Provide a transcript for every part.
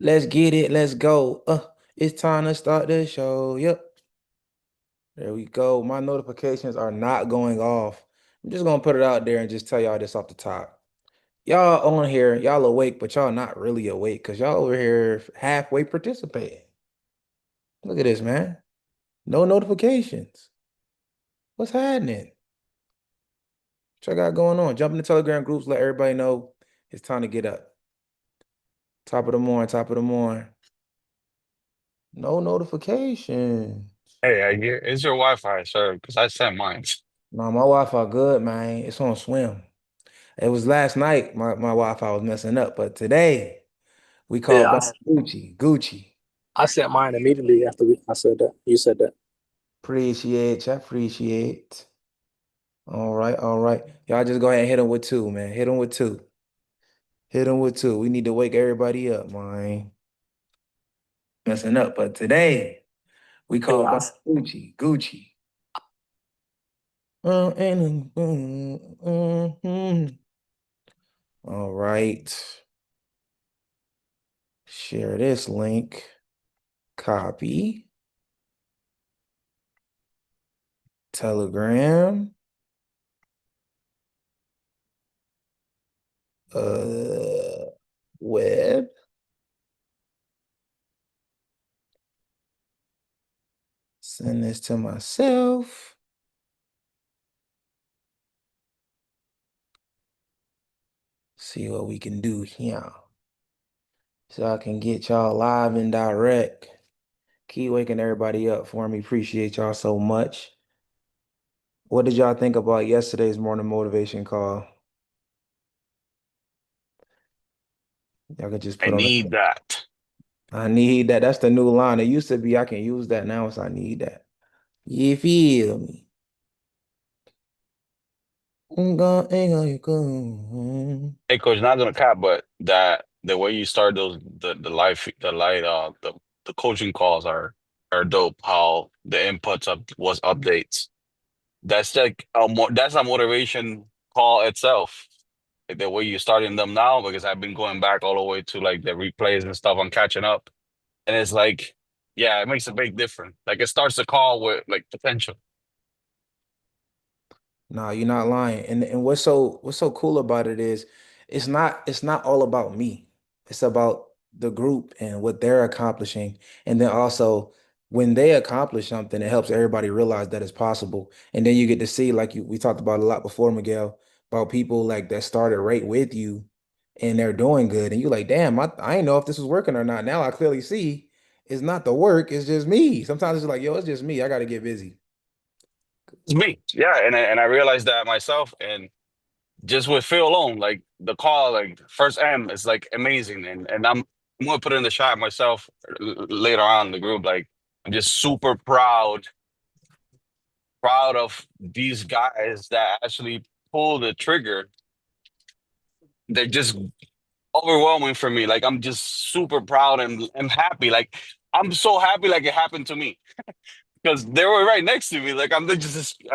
Let's get it. Let's go. It's time to start the show. Yep. There we go. My notifications are not going off. I'm just gonna put it out there and just tell y'all this off the top. Y'all on here, y'all awake, but y'all not really awake because y'all over here halfway participating. Look at this, man. No notifications. What's happening? What y'all got going on? Jump in the Telegram groups, let everybody know it's time to get up. Top of the morning, top of the morning. No notification. Hey, I get it's your Wi-Fi, sir, because I sent mine. No, my Wi-Fi good, man. It's on swim. It was last night my Wi-Fi was messing up, but today we called Yeah, back Gucci. Gucci. I sent mine immediately after I said that. You said that. Appreciate you. Appreciate. All right, all right. Y'all just go ahead and hit them with two, man. Hit them with two. Hit them with two. We need to wake everybody up, man. Messing up, but today we Yeah, called back Gucci. Gucci. All right. Share this link. Copy. Telegram. Web. Send this to myself. See what we can do here. So I can get y'all live and direct. Keep waking everybody up for me. Appreciate y'all so much. What did y'all think about yesterday's morning motivation call? Y'all could just I put on the need that. I need that. That's the new line. It used to be I can use that. Now it's I need that. You feel me? Hey, coach, not gonna cap, but that the way you start those the coaching calls are dope. How the inputs up was updates. That's like that's a motivation call itself. Like the way you're starting them now, because I've been going back all the way to like the replays and stuff. I'm catching up, and it's like, yeah, it makes a big difference. Like it starts the call with like potential. No, you're not lying. And what's so cool about it is it's not all about me. It's about the group and what they're accomplishing. And then also when they accomplish something, it helps everybody realize that it's possible. And then you get to see, like we talked about a lot before, Miguel, about people like that started right with you and they're doing good. And you're like, damn, I ain't know if this was working or not. Now I clearly see it's not the work, it's just me. Sometimes it's like, yo, it's just me. I gotta get busy. It's me, yeah, and I realized that myself, and just with Phil alone, like the call, like first M is like amazing, and I'm gonna put it in the chat myself later on in the group. Like I'm just super proud of these guys that actually pull the trigger. They're just overwhelming for me. Like I'm just super proud and happy. Like I'm so happy, like it happened to me because they were right next to me. Like I'm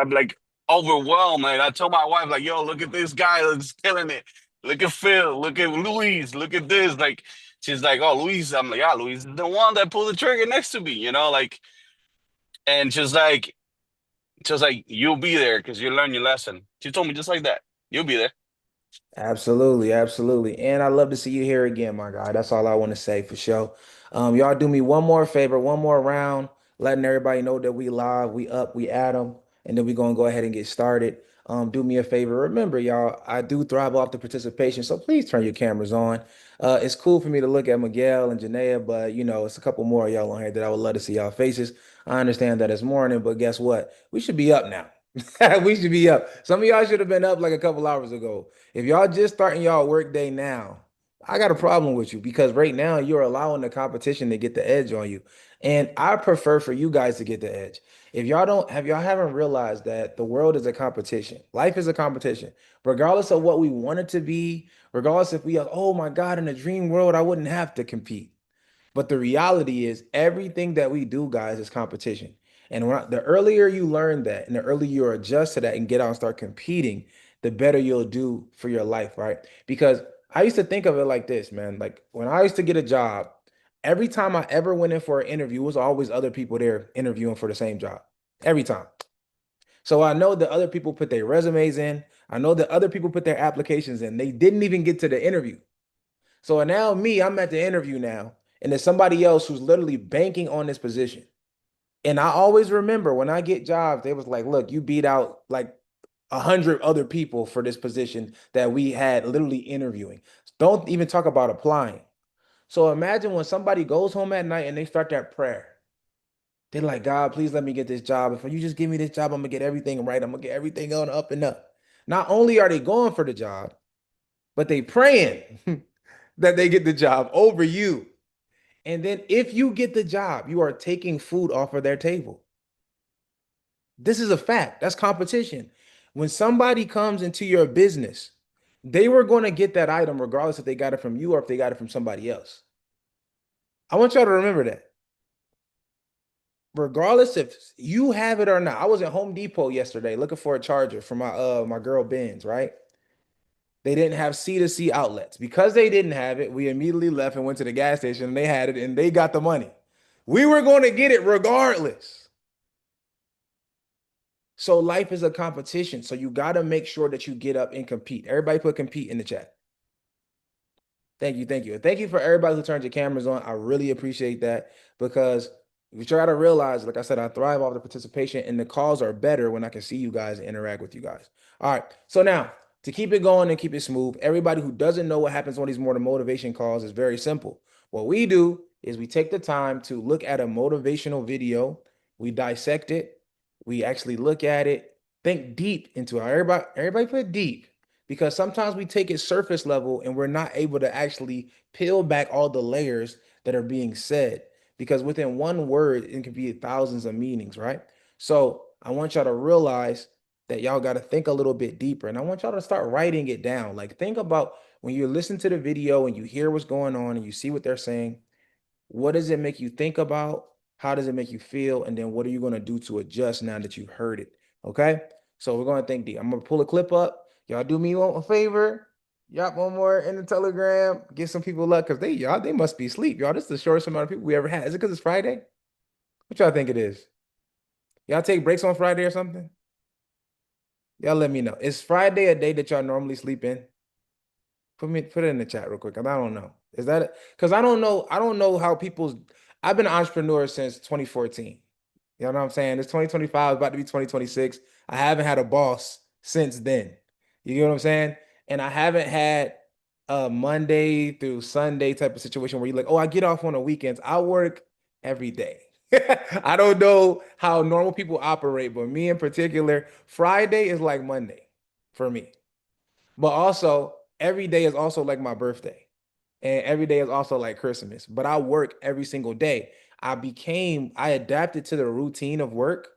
like overwhelmed. And I told my wife, like, yo, look at this guy that's killing it. Look at Phil. Look at Luis. Look at this. Like, she's like, oh, Luis. I'm like, yeah, Luis is the one that pulled the trigger next to me, like, and she's like, you'll be there because you learn your lesson. She told me just like that. You'll be there. Absolutely, absolutely. And I love to see you here again, my guy. That's all I want to say for sure. Y'all do me one more favor, one more round, letting everybody know that we live, we up, we at them, and then we're gonna go ahead and get started. Do me a favor. Remember, y'all, I do thrive off the participation, so please turn your cameras on. It's cool for me to look at Miguel and Janaea, but it's a couple more of y'all on here that I would love to see y'all faces. I understand that it's morning, but guess what? We should be up now. We should be up. Some of y'all should have been up like a couple hours ago. If y'all just starting y'all work day now, I got a problem with you because right now you're allowing the competition to get the edge on you. And I prefer for you guys to get the edge. If y'all don't have y'all haven't realized that the world is a competition. Life is a competition. Regardless of what we want it to be, regardless if we are, oh my God, in a dream world, I wouldn't have to compete. But the reality is, everything that we do, guys, is competition. And the earlier you learn that and the earlier you adjust to that and get out and start competing, the better you'll do for your life, right? Because I used to think of it like this, man. Like when I used to get a job, Every time I ever went in for an interview, it was always other people there interviewing for the same job. Every time. So I know that other people put their resumes in. I know that other people put their applications in. They didn't even get to the interview. So now me, I'm at the interview now, and there's somebody else who's literally banking on this position. And I always remember when I get jobs, they was like, look, you beat out like 100 other people for this position that we had literally interviewing. Don't even talk about applying. So imagine when somebody goes home at night and they start that prayer. They're like, God, please let me get this job. If you just give me this job, I'm gonna get everything right. I'm gonna get everything on up and up. Not only are they going for the job, but they praying that they get the job over you. And then if you get the job, you are taking food off of their table. This is a fact. That's competition. When somebody comes into your business, they were going to get that item regardless if they got it from you or if they got it from somebody else. I want y'all to remember that. Regardless if you have it or not. I was at Home Depot yesterday looking for a charger for my girl Benz, right? They didn't have C2C outlets. Because they didn't have it, we immediately left and went to the gas station and they had it and they got the money. We were going to get it regardless. So life is a competition. So you got to make sure that you get up and compete. Everybody put compete in the chat. Thank you, thank you. And thank you for everybody who turned your cameras on. I really appreciate that because you try to realize, like I said, I thrive off the participation and the calls are better when I can see you guys and interact with you guys. All right. So now to keep it going and keep it smooth, everybody who doesn't know what happens on these more motivation calls is very simple. What we do is we take the time to look at a motivational video, we dissect it, we actually look at it, think deep into it. Everybody put deep because sometimes we take it surface level and we're not able to actually peel back all the layers that are being said because within one word it can be thousands of meanings, right? So I want y'all to realize that y'all got to think a little bit deeper and I want y'all to start writing it down. Like think about when you listen to the video and you hear what's going on and you see what they're saying, what does it make you think about? How does it make you feel? And then what are you going to do to adjust now that you've heard it? Okay. So we're going to think deep. I'm going to pull a clip up. Y'all do me one favor. Y'all one more in the Telegram. Get some people luck because they must be asleep. Y'all, this is the shortest amount of people we ever had. Is it because it's Friday? What y'all think it is? Y'all take breaks on Friday or something? Y'all let me know. Is Friday a day that y'all normally sleep in? Put it in the chat real quick, because I don't know. Is that because I don't know how people's I've been an entrepreneur since 2014. You know what I'm saying? It's 2025, about to be 2026. I haven't had a boss since then. You get what I'm saying? And I haven't had a Monday through Sunday type of situation where you're like, oh, I get off on the weekends. I work every day. I don't know how normal people operate, but me in particular, Friday is like Monday for me. But also, every day is also like my birthday. And every day is also like Christmas. But I work every single day. I adapted to the routine of work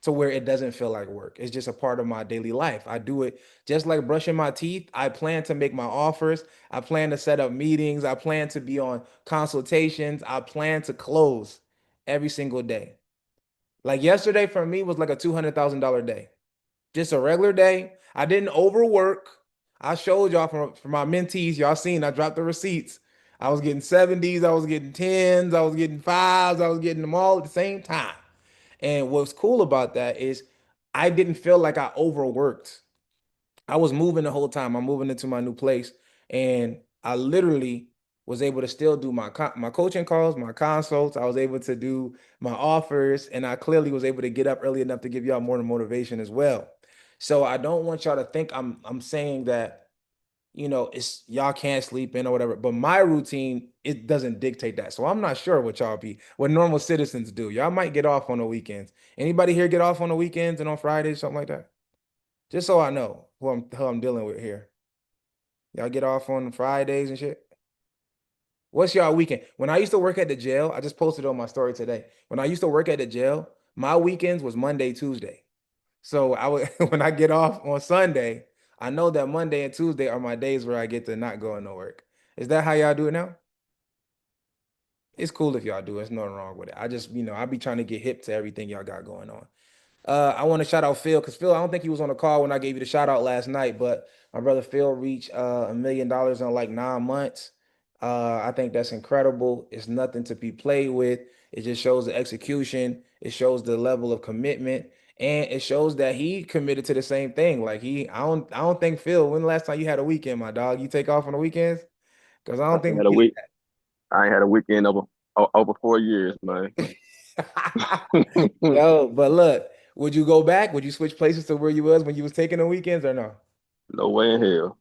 to where it doesn't feel like work. It's just a part of my daily life. I do it just like brushing my teeth. I plan to make my offers. I plan to set up meetings. I plan to be on consultations. I plan to close every single day. Like yesterday for me was like a $200,000 day. Just a regular day. I didn't overwork. I showed y'all from my mentees. Y'all seen I dropped the receipts. I was getting 70s, I was getting 10s, I was getting 5s, I was getting them all at the same time. And what's cool about that is I didn't feel like I overworked. I was moving the whole time. I'm moving into my new place, and I literally was able to still do my coaching calls, my consults. I was able to do my offers, and I clearly was able to get up early enough to give y'all more motivation as well. So I don't want y'all to think I'm saying that it's y'all can't sleep in or whatever. But my routine it doesn't dictate that. So I'm not sure what normal citizens do. Y'all might get off on the weekends. Anybody here get off on the weekends and on Fridays, something like that? Just so I know who I'm dealing with here. Y'all get off on Fridays and shit. What's y'all weekend? When I used to work at the jail, I just posted on my story today. When I used to work at the jail, my weekends was Monday, Tuesday. So I would when I get off on Sunday, I know that Monday and Tuesday are my days where I get to not go into work. Is that how y'all do it now? It's cool if y'all do. There's nothing wrong with it. I just, I be trying to get hip to everything y'all got going on. I want to shout out Phil because Phil, I don't think he was on the call when I gave you the shout out last night, but my brother Phil reached $1 million in like 9 months. I think that's incredible. It's nothing to be played with. It just shows the execution. It shows the level of commitment, and it shows that he committed to the same thing. Like I don't think Phil. When the last time you had a weekend, my dog? You take off on the weekends? Because I I don't think ain't had a we week. I ain't had a weekend over 4 years, man. get that. Yo, but look, would you go back? Would you switch places to where you was when you was taking the weekends or no? No way in hell.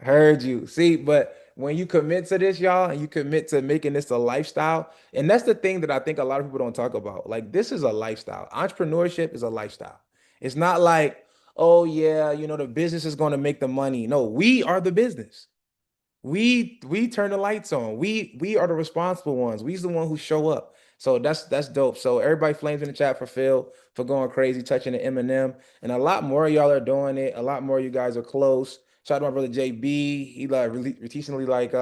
Heard you. See, but when you commit to this, y'all, and you commit to making this a lifestyle, and that's the thing that I think a lot of people don't talk about. Like, this is a lifestyle. Entrepreneurship is a lifestyle. It's not like, oh, yeah, the business is going to make the money. No, we are the business. We turn the lights on. We are the responsible ones. We's the one who show up. So that's dope. So everybody flames in the chat for Phil for going crazy, touching the Eminem, and a lot more of y'all are doing it. A lot more of you guys are close. Shout out to my brother JB. He like recently like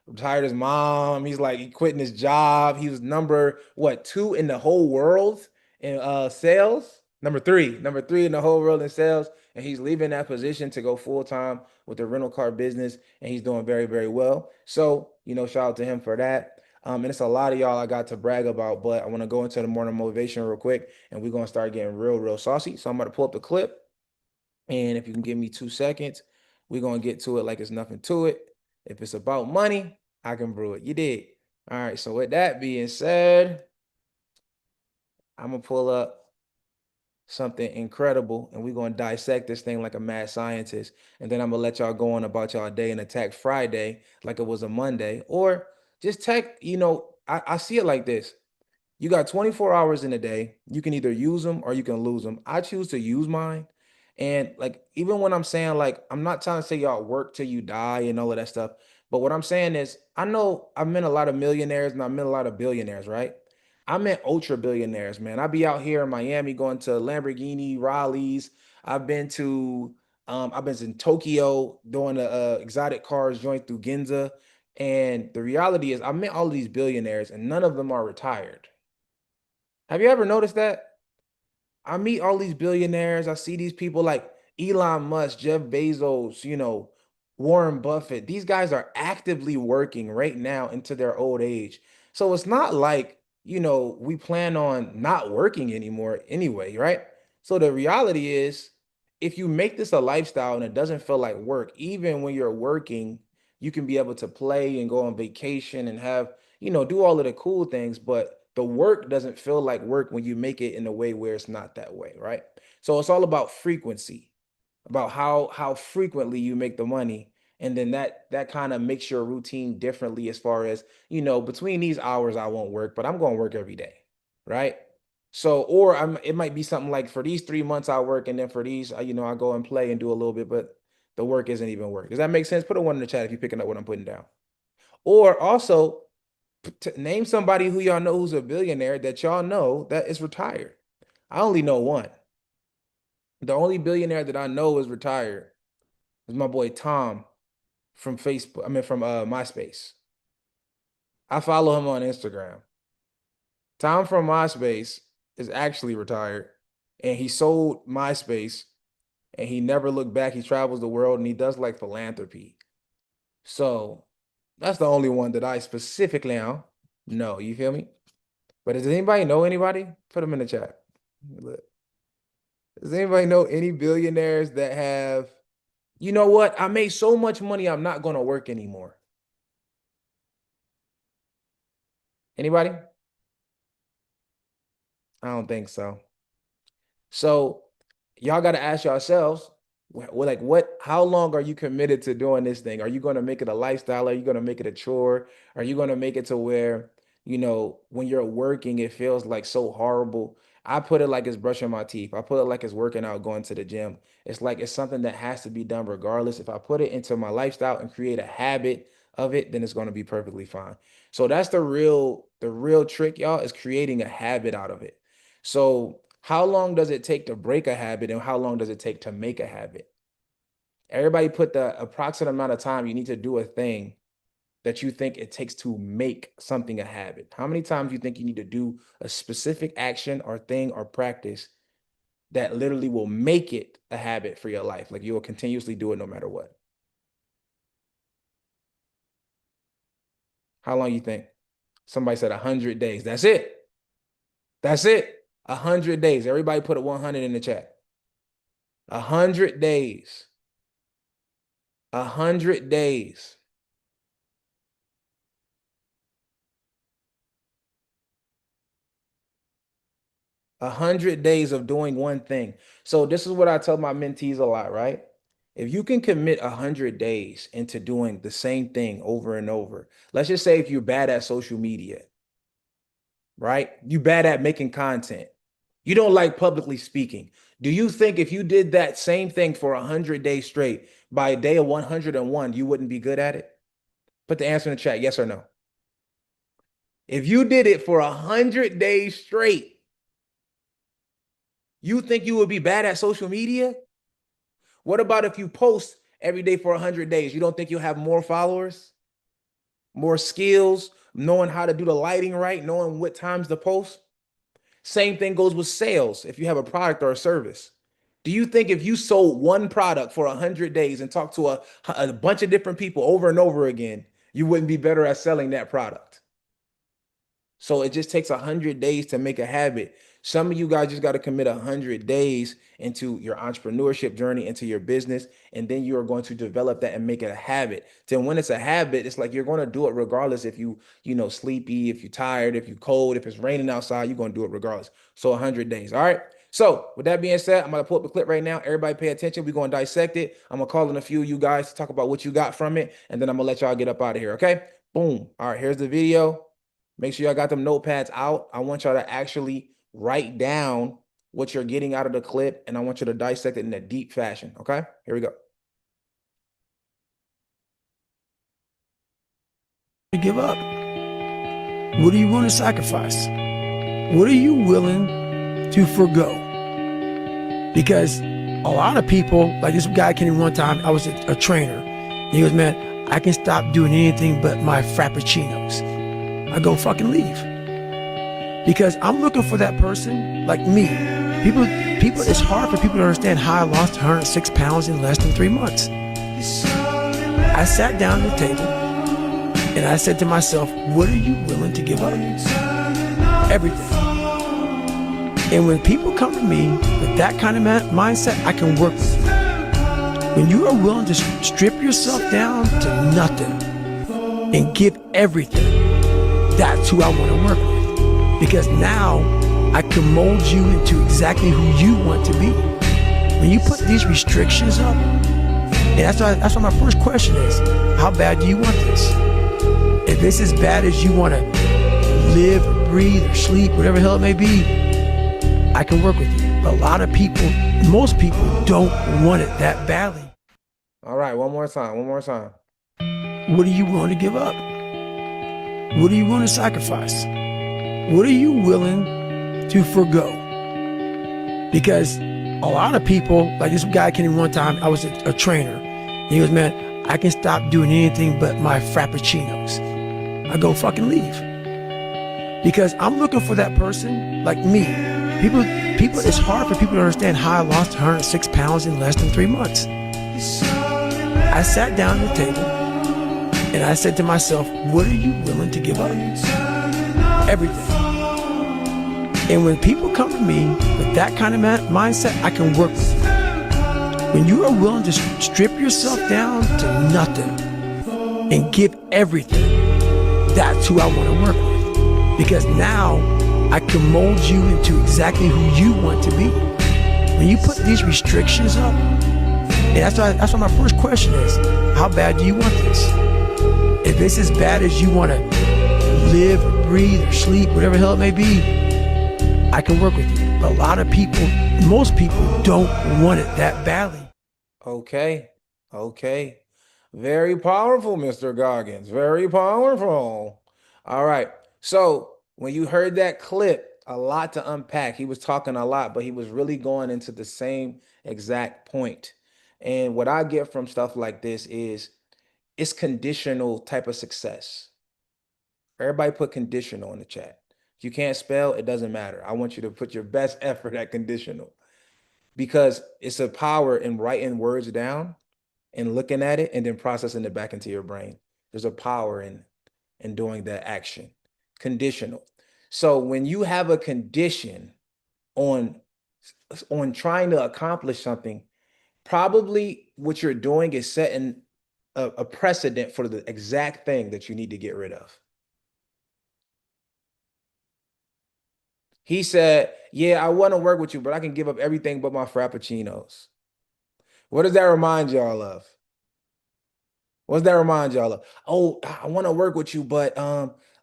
retired his mom. He's like he quitting his job. He was number what 2 in the whole world in sales. Number three in the whole world in sales, and he's leaving that position to go full time with the rental car business, and he's doing very, very well. So, shout out to him for that. And it's a lot of y'all I got to brag about, but I want to go into the morning motivation real quick, and we're gonna start getting real, real saucy. So I'm about to pull up the clip, and if you can give me 2 seconds, we're gonna get to it like it's nothing to it. If it's about money, I can brew it. You did. All right. So with that being said, I'm gonna pull up something incredible, and we're gonna dissect this thing like a mad scientist. And then I'm gonna let y'all go on about y'all day and attack Friday like it was a Monday, or just tech. I see it like this. You got 24 hours in a day. You can either use them or you can lose them. I choose to use mine. And like, even when I'm saying, like, I'm not trying to say y'all work till you die and all of that stuff. But what I'm saying is, I know I've met a lot of millionaires and I've met a lot of billionaires, right? I met ultra billionaires, man. I be out here in Miami going to Lamborghini Raleighs. I've been to, I've been in Tokyo doing the exotic cars joint through Ginza. And the reality is, I met all of these billionaires and none of them are retired. Have you ever noticed that? I meet all these billionaires. I see these people like Elon Musk, Jeff Bezos, Warren Buffett. These guys are actively working right now into their old age. So it's not like, we plan on not working anymore anyway, right? So the reality is, if you make this a lifestyle and it doesn't feel like work, even when you're working, you can be able to play and go on vacation and have, do all of the cool things, but the work doesn't feel like work when you make it in a way where it's not that way, right? So it's all about frequency, about how frequently you make the money, and then that kind of makes your routine differently as far as, between these hours I won't work, but I'm going to work every day, right? So, or it might be something like for these 3 months I work, and then for these, I go and play and do a little bit, but the work isn't even work. Does that make sense? Put a one in the chat if you're picking up what I'm putting down. Or also, name somebody who y'all know who's a billionaire that y'all know that is retired. I only know one. The only billionaire that I know is retired is my boy Tom from Facebook. I mean, from MySpace. I follow him on Instagram. Tom from MySpace is actually retired, and he sold MySpace, and he never looked back. He travels the world, and he does like philanthropy. So that's the only one that I specifically know. You feel me? But does anybody know anybody? Put them in the chat. Look. Does anybody know any billionaires that have, you know what? I made so much money, I'm not going to work anymore. Anybody? I don't think so. So y'all got to ask yourselves, like, how long are you committed to doing this thing? Are you going to make it a lifestyle? Are you going to make it a chore? Are you going to make it to where, when you're working, it feels like so horrible? I put it like it's brushing my teeth. I put it like it's working out, going to the gym. It's like it's something that has to be done regardless. If I put it into my lifestyle and create a habit of it, then it's going to be perfectly fine. So that's the real trick, y'all, is creating a habit out of it. So how long does it take to break a habit, and how long does it take to make a habit? Everybody put the approximate amount of time you need to do a thing that you think it takes to make something a habit. How many times you think you need to do a specific action or thing or practice that literally will make it a habit for your life? Like you will continuously do it no matter what. How long you think? Somebody said 100 days. That's it. That's it. 100 days. Everybody put a 100 in the chat. 100 days. 100 days. A 100 days of doing one thing. So this is what I tell my mentees a lot, right? If you can commit 100 days into doing the same thing over and over, let's just say if you're bad at social media, right? You bad at making content. You don't like publicly speaking. Do you think if you did that same thing for 100 days straight, by day of 101, you wouldn't be good at it? Put the answer in the chat, yes or no. If you did it for 100 days straight, you think you would be bad at social media? What about if you post every day for 100 days? You don't think you'll have more followers, more skills, knowing how to do the lighting right, knowing what times to post? Same thing goes with sales if you have a product or a service. Do you think if you sold one product for 100 days and talked to a bunch of different people over and over again, you wouldn't be better at selling that product? So it just takes 100 days to make a habit. Some of you guys just got to commit 100 days into your entrepreneurship journey, into your business, and then you are going to develop that and make it a habit. Then when it's a habit, it's like you're going to do it regardless if sleepy, if you're tired, if you're cold, if it's raining outside, you're going to do it regardless. So 100 days. All right. So with that being said, I'm going to pull up the clip right now. Everybody pay attention. We're going to dissect it. I'm going to call in a few of you guys to talk about what you got from it, and then I'm going to let y'all get up out of here. Okay. Boom. All right. Here's the video. Make sure y'all got them notepads out. I want y'all to actually write down what you're getting out of the clip, and I want you to dissect it in a deep fashion, okay? Here we go. Give up? What are you willing to sacrifice? What are you willing to forgo? Because a lot of people, like this guy came in one time, I was a trainer, and he goes, man, I can stop doing anything but my frappuccinos. I go fucking leave. Because I'm looking for that person like me. People, it's hard for people to understand how I lost 106 pounds in less than 3 months. I sat down at the table and I said to myself, what are you willing to give up? Everything. And when people come to me with that kind of mindset, I can work with you. When you are willing to strip yourself down to nothing and give everything, that's who I want to work with. Because now I can mold you into exactly who you want to be. When you put these restrictions up, and that's why my first question is, how bad do you want this? If it's as bad as you want to live or breathe or sleep, whatever the hell it may be, I can work with you. But a lot of people, most people don't want it that badly. All right, one more time, one more time. What are you willing to give up? What are you willing to sacrifice? What are you willing to forgo? Because a lot of people, like this guy came in one time, I was a trainer, and he goes, man, I can stop doing anything but my frappuccinos. I go fucking leave. Because I'm looking for that person like me. People, it's hard for people to understand how I lost 106 pounds in less than 3 months. I sat down at the table and I said to myself, what are you willing to give up? Everything. And when people come to me with that kind of mindset, I can work with you. When you are willing to strip yourself down to nothing and give everything, that's who I want to work with. Because now I can mold you into exactly who you want to be. When you put these restrictions up, and that's why my first question is, how bad do you want this? If it's as bad as you want to live or breathe or sleep, whatever the hell it may be, I can work with you. But a lot of people, most people don't want it that badly. Okay, okay. Very powerful, Mr. Goggins. Very powerful. All right. So when you heard that clip, a lot to unpack. He was talking a lot, but he was really going into the same exact point. And what I get from stuff like this is it's conditional type of success. Everybody put conditional in the chat. If you can't spell, it doesn't matter. I want you to put your best effort at conditional because it's a power in writing words down and looking at it and then processing it back into your brain. There's a power in it. and doing the action. Conditional. So when you have a condition on trying to accomplish something, probably what you're doing is setting a precedent for the exact thing that you need to get rid of. He said, yeah, I want to work with you, but I can give up everything but my frappuccinos. What does that remind y'all of? What does that remind y'all of? Oh, I want to work with you, but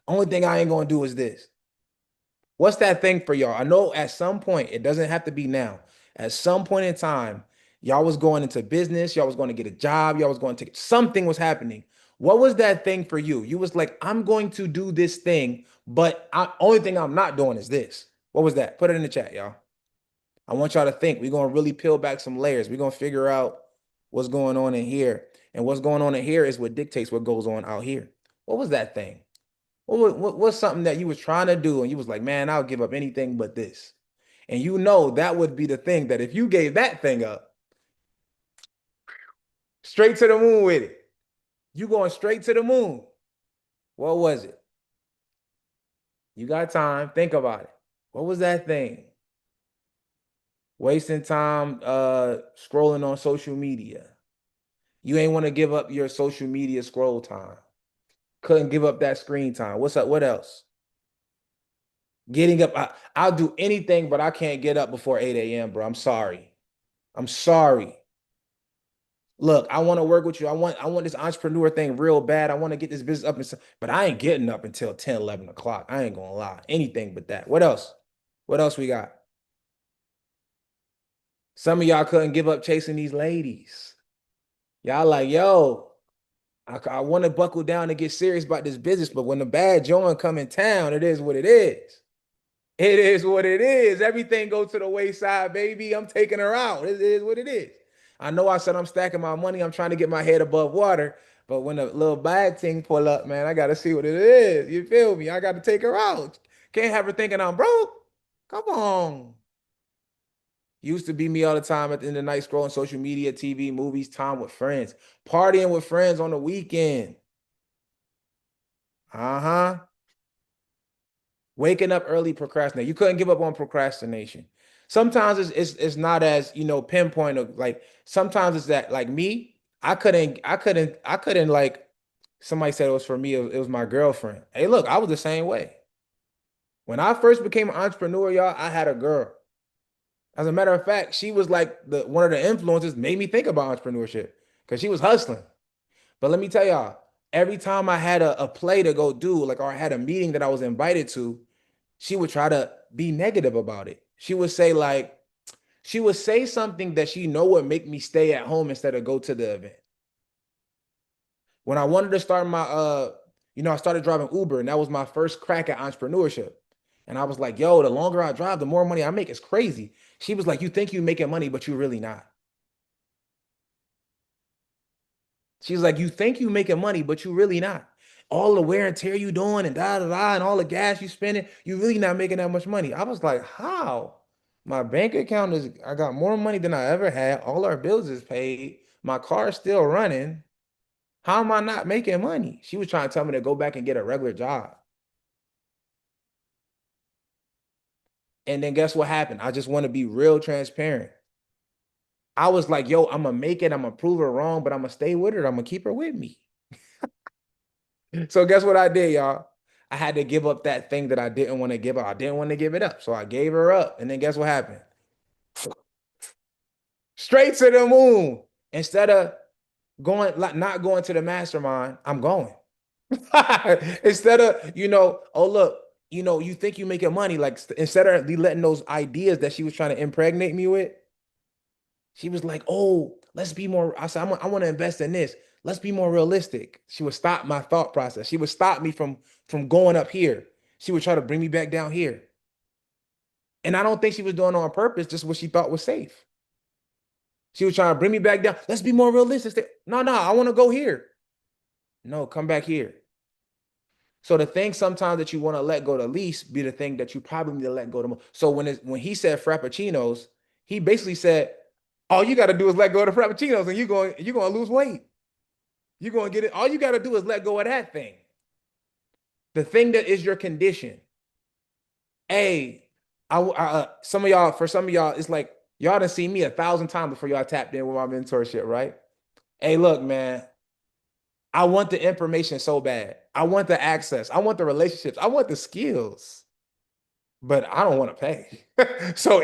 only thing I ain't gonna do is this. What's that thing for y'all? I know at some point, it doesn't have to be now. At some point in time, y'all was going into business, y'all was going to get a job, y'all was going to something was happening. What was that thing for you? You was like, I'm going to do this thing, but only thing I'm not doing is this. What was that? Put it in the chat, y'all. I want y'all to think. We're going to really peel back some layers. We're going to figure out what's going on in here. And what's going on in here is what dictates what goes on out here. What was that thing? What's something that you was trying to do and you was like, man, I'll give up anything but this. And you know that would be the thing that if you gave that thing up, straight to the moon with it. You going straight to the moon. What was it? You got time. Think about it. What was that thing? Wasting time scrolling on social media. You ain't want to give up your social media scroll time. Couldn't give up that screen time. What's up? What else? Getting up. I'll do anything, but I can't get up before 8 a.m., bro. I'm sorry. I'm sorry. Look, I want to work with you. I want this entrepreneur thing real bad. I want to get this business up, but I ain't getting up until 10, 11 o'clock. I ain't going to lie. Anything but that. What else? What else we got? Some of y'all couldn't give up chasing these ladies. Y'all like, yo, I want to buckle down and get serious about this business, but when the bad joint come in town, it is what it is. It is what it is. Everything goes to the wayside, baby. I'm taking her out. It is what it is. I know I said I'm stacking my money. I'm trying to get my head above water. But when the little bag thing pull up, man, I got to see what it is. You feel me? I got to take her out. Can't have her thinking I'm broke. Come on. Used to be me all the time at the end of the night, scrolling social media, TV, movies, time with friends, partying with friends on the weekend. Uh-huh. Waking up early, procrastinate. You couldn't give up on procrastination. Sometimes it's not as pinpoint of like sometimes it's that like me, I couldn't like somebody said it was for me, it was my girlfriend. Hey, look, I was the same way. When I first became an entrepreneur, y'all, I had a girl. As a matter of fact, she was like one of the influences made me think about entrepreneurship because she was hustling. But let me tell y'all, every time I had a play to go do, like, or I had a meeting that I was invited to, she would try to be negative about it. She would say something that she know would make me stay at home instead of go to the event. When I wanted to start my, I started driving Uber and that was my first crack at entrepreneurship. And I was like, yo, the longer I drive, the more money I make. It's crazy. She was like, you think you're making money, but you're really not. She's like, you think you making money, but you really not. All the wear and tear you doing and da da da and all the gas you spending, you really not making that much money. I was like, how? My bank account I got more money than I ever had. All our bills is paid. My car's still running. How am I not making money? She was trying to tell me to go back and get a regular job. And then guess what happened? I just want to be real transparent. I was like, yo, I'm going to make it. I'm going to prove her wrong, but I'm going to stay with her. I'm going to keep her with me. So guess what I did, y'all? I had to give up that thing that I didn't want to give up. I didn't want to give it up. So I gave her up. And then guess what happened? Straight to the moon. Instead of not going to the mastermind, I'm going. Instead of, oh, look, you think you making money. Like instead of letting those ideas that she was trying to impregnate me with, she was like, oh, let's be more. I said, I want to invest in this. Let's be more realistic. She would stop my thought process. She would stop me from going up here. She would try to bring me back down here. And I don't think she was doing it on purpose, just what she thought was safe. She was trying to bring me back down. Let's be more realistic. No, I want to go here. No, come back here. So the thing sometimes that you want to let go the least be the thing that you probably need to let go the most. So when he said frappuccinos, he basically said, all you got to do is let go of the frappuccinos and you're going to lose weight. You're going to get it. All you got to do is let go of that thing. The thing that is your condition. Hey, for some of y'all, it's like y'all done seen me 1,000 times before y'all tapped in with my mentorship, right? Hey, look, man, I want the information so bad. I want the access. I want the relationships. I want the skills, but I don't want to pay. So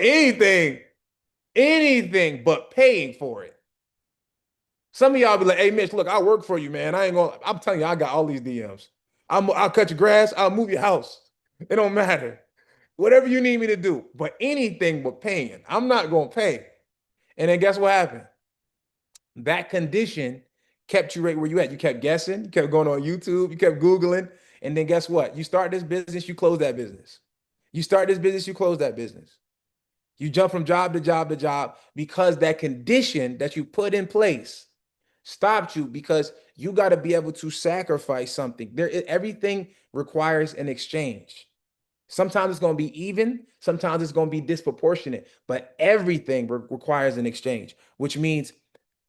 anything but paying for it. Some of y'all be like, hey, Mitch, look, I work for you, man. I'm telling you, I got all these DMs. I'll cut your grass. I'll move your house. It don't matter. Whatever you need me to do, but anything but paying. I'm not going to pay. And then guess what happened? That condition kept you right where you at. You kept guessing, you kept going on YouTube, you kept Googling. And then guess what? You start this business, you close that business. You start this business, you close that business. You jump from job to job to job because that condition that you put in place stopped you, because you got to be able to sacrifice something. Everything requires an exchange. Sometimes it's going to be even, sometimes it's going to be disproportionate, but everything requires an exchange, which means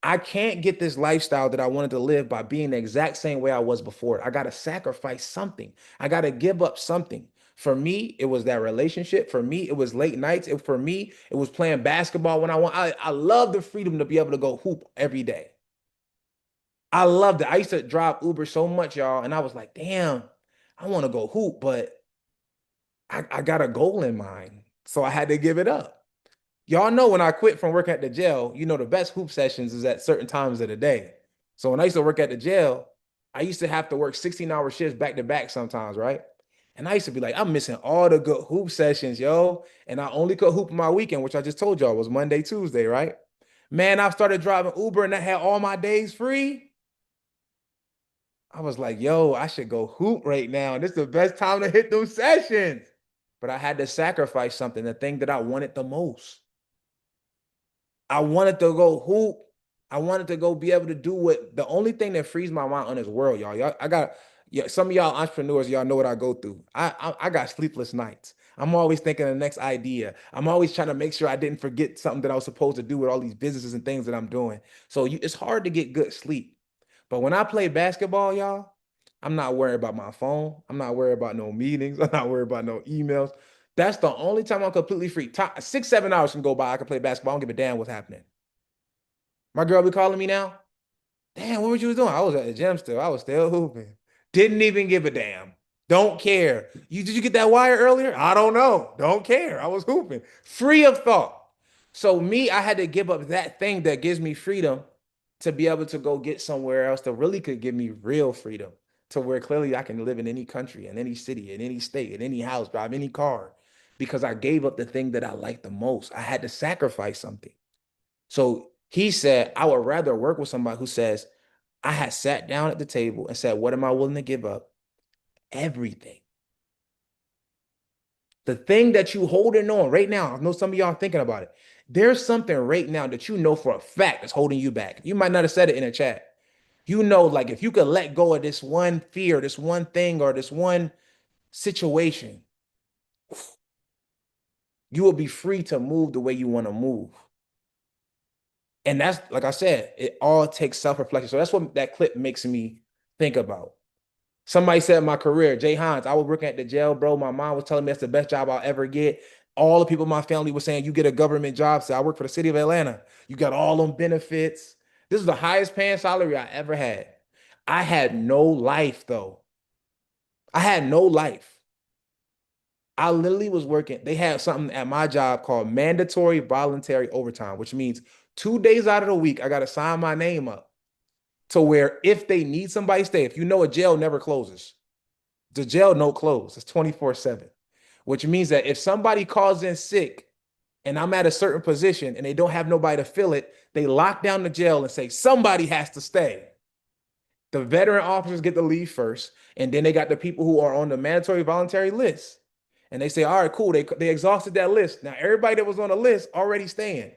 I can't get this lifestyle that I wanted to live by being the exact same way I was before. I got to sacrifice something. I got to give up something. For me, it was that relationship. For me, it was late nights. For me, it was playing basketball when I want. I love the freedom to be able to go hoop every day. I loved it. I used to drive Uber so much, y'all, and I was like, damn, I want to go hoop, but I got a goal in mind. So I had to give it up. Y'all know when I quit from working at the jail, the best hoop sessions is at certain times of the day. So when I used to work at the jail, I used to have to work 16-hour shifts back to back sometimes, right? And I used to be like, I'm missing all the good hoop sessions, yo. And I only could hoop on my weekend, which I just told y'all was Monday, Tuesday, right? Man, I started driving Uber and I had all my days free. I was like, yo, I should go hoop right now. This is the best time to hit those sessions. But I had to sacrifice something, the thing that I wanted the most. I wanted to go hoop. I wanted to go be able to do what the only thing that frees my mind on this world, y'all. Some of y'all entrepreneurs, y'all know what I go through. I got sleepless nights. I'm always thinking of the next idea. I'm always trying to make sure I didn't forget something that I was supposed to do with all these businesses and things that I'm doing. So it's hard to get good sleep. But when I play basketball, y'all, I'm not worried about my phone. I'm not worried about no meetings. I'm not worried about no emails. That's the only time I'm completely free. 6, 7 hours can go by. I can play basketball. I don't give a damn what's happening. My girl be calling me now. Damn, what were you doing? I was at the gym still. I was still hooping. Didn't even give a damn. Don't care. Did you get that wire earlier? I don't know. Don't care. I was hooping. Free of thought. So I had to give up that thing that gives me freedom to be able to go get somewhere else that really could give me real freedom, to where clearly I can live in any country, in any city, in any state, in any house, drive any car, because I gave up the thing that I like the most. I had to sacrifice something. So he said, I would rather work with somebody who says, I had sat down at the table and said, what am I willing to give up? Everything. The thing that you holding on right now, I know some of y'all thinking about it. There's something right now that you know for a fact that's holding you back. You might not have said it in a chat. Like if you could let go of this one fear, this one thing, or this one situation, you will be free to move the way you want to move. And that's, like I said, it all takes self-reflection. So that's what that clip makes me think about. Somebody said in my career, Jay Hines, I was working at the jail, bro. My mom was telling me that's the best job I'll ever get. All the people in my family were saying, you get a government job. So I work for the city of Atlanta. You got all them benefits. This is the highest paying salary I ever had. I had no life, though. I had no life. I literally was working. They had something at my job called mandatory voluntary overtime, which means 2 days out of the week, I got to sign my name up to where if they need somebody, stay. If you know, a jail never closes. The jail no close. It's 24/7, which means that if somebody calls in sick and I'm at a certain position and they don't have nobody to fill it, they lock down the jail and say, somebody has to stay. The veteran officers get to leave first, and then they got the people who are on the mandatory voluntary list. And they say, all right, cool. They exhausted that list. Now, everybody that was on the list already staying,